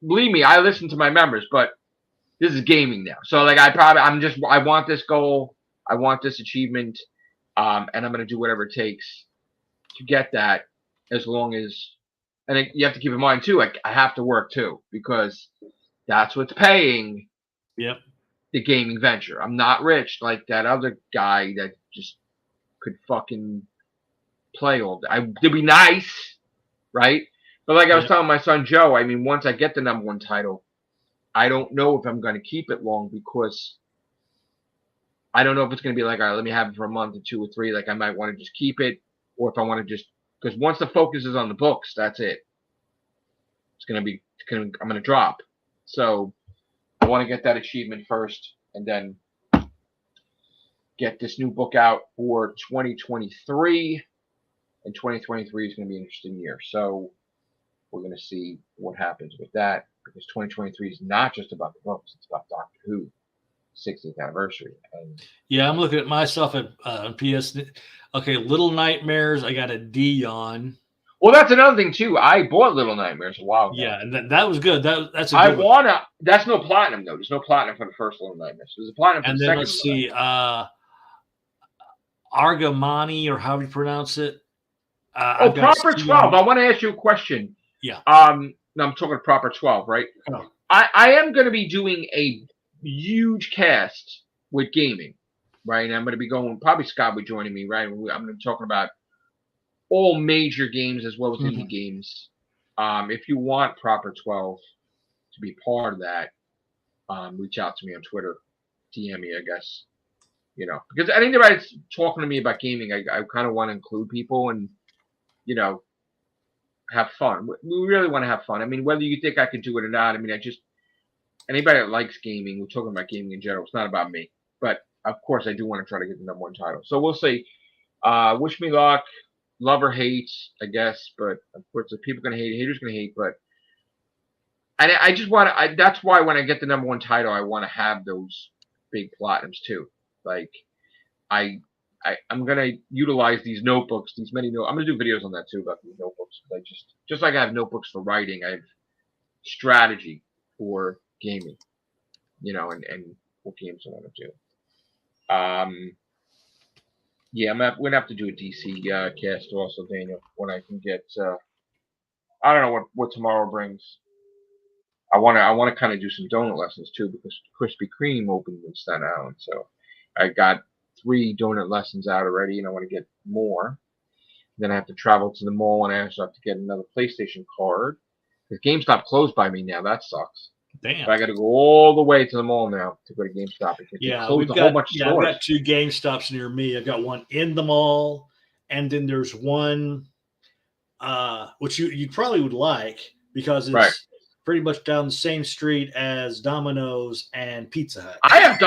believe me, I listen to my members, but this is gaming now. So like I want this goal, I want this achievement, and I'm gonna do whatever it takes to get that. as long as, and you have to keep in mind too, I have to work too, because that's what's paying Yep. the gaming venture. I'm not rich like that other guy that just could fucking play all day. It'd be nice, right? But like I was telling my son Joe, I mean, once I get the #1 title, I don't know if I'm going to keep it long, because I don't know if it's going to be like, all right, let me have it for a month or 2 or 3. Like I might want to just keep it, or if I want to just, because once the focus is on the books, that's it. I'm going to drop. So I want to get that achievement first, and then get this new book out for 2023. And 2023 is going to be an interesting year. So we're going to see what happens with that, because 2023 is not just about the books; it's about Doctor Who 60th anniversary. And yeah, I'm looking at my stuff at PS. Okay, Little Nightmares. I got a D on. Well, that's another thing too. I bought Little Nightmares a while ago. Yeah, and that was good. That's a I good wanna. One. That's no platinum though. There's no platinum for the first Little Nightmares. There's a platinum for and the then second. Let's see, Argamani, or however you pronounce it. Proper 12. I want to ask you a question. Yeah. No, I'm talking Proper 12, right? Oh. I am going to be doing a huge cast with gaming, right? And I'm going to be going. Probably Scott will be joining me, right? I'm going to be talking about all major games as well as indie games. If you want Proper 12 to be part of that, reach out to me on Twitter, DM me, I guess. You know, because anybody's talking to me about gaming, I kind of want to include people and, you know, have fun. We really want to have fun. I mean, whether you think I can do it or not, I mean, anybody that likes gaming, we're talking about gaming in general. It's not about me, but of course I do want to try to get the #1 title. So we'll see. Wish me luck. Love or hate, I guess, but of course the people gonna hate, haters gonna hate. But I just want to. That's why when I get the #1 title, I want to have those big platinums too. Like I'm gonna utilize these notebooks, these many I'm gonna do videos on that too about these notebooks. I just like I have notebooks for writing, I have strategy for gaming, you know, and what games I want to do. Yeah, we're gonna have to do a DC cast also, Daniel, when I can get. I don't know what tomorrow brings. I want to kind of do some donut lessons too, because Krispy Kreme opened in Staten Island, so I got 3 donut lessons out already, and I want to get more. Then I have to travel to the mall, and I also have to get another PlayStation card, because GameStop closed by me now. That sucks. Damn. So I got to go all the way to the mall now to go to GameStop. Yeah, we've got a whole bunch of stores. I've got 2 GameStops near me. I've got one in the mall, and then there's one which you probably would like, because it's pretty much down the same street as Domino's and Pizza Hut. I have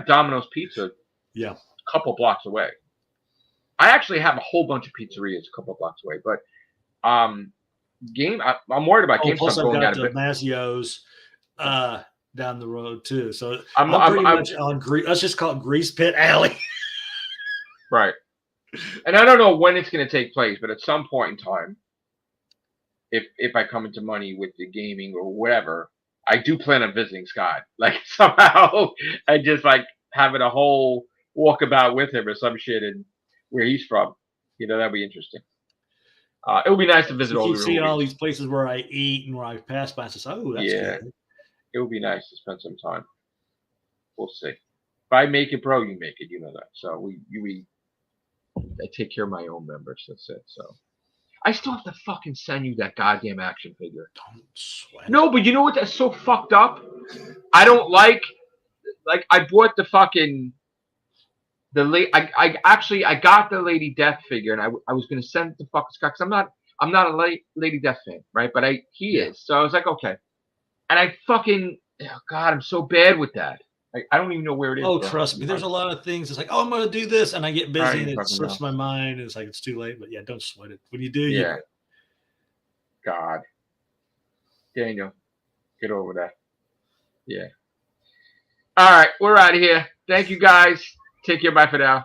Domino's Pizza. Yeah, a couple blocks away. I actually have a whole bunch of pizzerias a couple blocks away, but I'm worried about GameStop going out a bit. Mazzio's down the road too, so I'm pretty much on let's just call it Grease Pit Alley. Right. And I don't know when it's going to take place, but at some point in time, if I come into money with the gaming or whatever, I do plan on visiting Scott. Like somehow, I just like having a whole walkabout with him or some shit, and where he's from. You know, that'd be interesting. It would be nice to visit all the see all these places where I eat and where I pass by. And say, oh, that's good. It would be nice to spend some time. We'll see. If I make it, bro, you make it. You know that. So I take care of my own members. That's it. So I still have to fucking send you that goddamn action figure. Don't sweat. No, but you know what? That's so fucked up. I don't like I bought the fucking I got the Lady Death figure, and I was gonna send it to fucking Scott, because I'm not a Lady Death fan, right? But he is. So I was like, okay. And I fucking God, I'm so bad with that. I don't even know where it is. Oh, trust me. There's a lot of things. It's like, oh, I'm going to do this. And I get busy and it slips my mind. And it's like, it's too late. But yeah, don't sweat it. When you do, God. Daniel, get over that. Yeah. All right. We're out of here. Thank you, guys. Take care. Bye for now.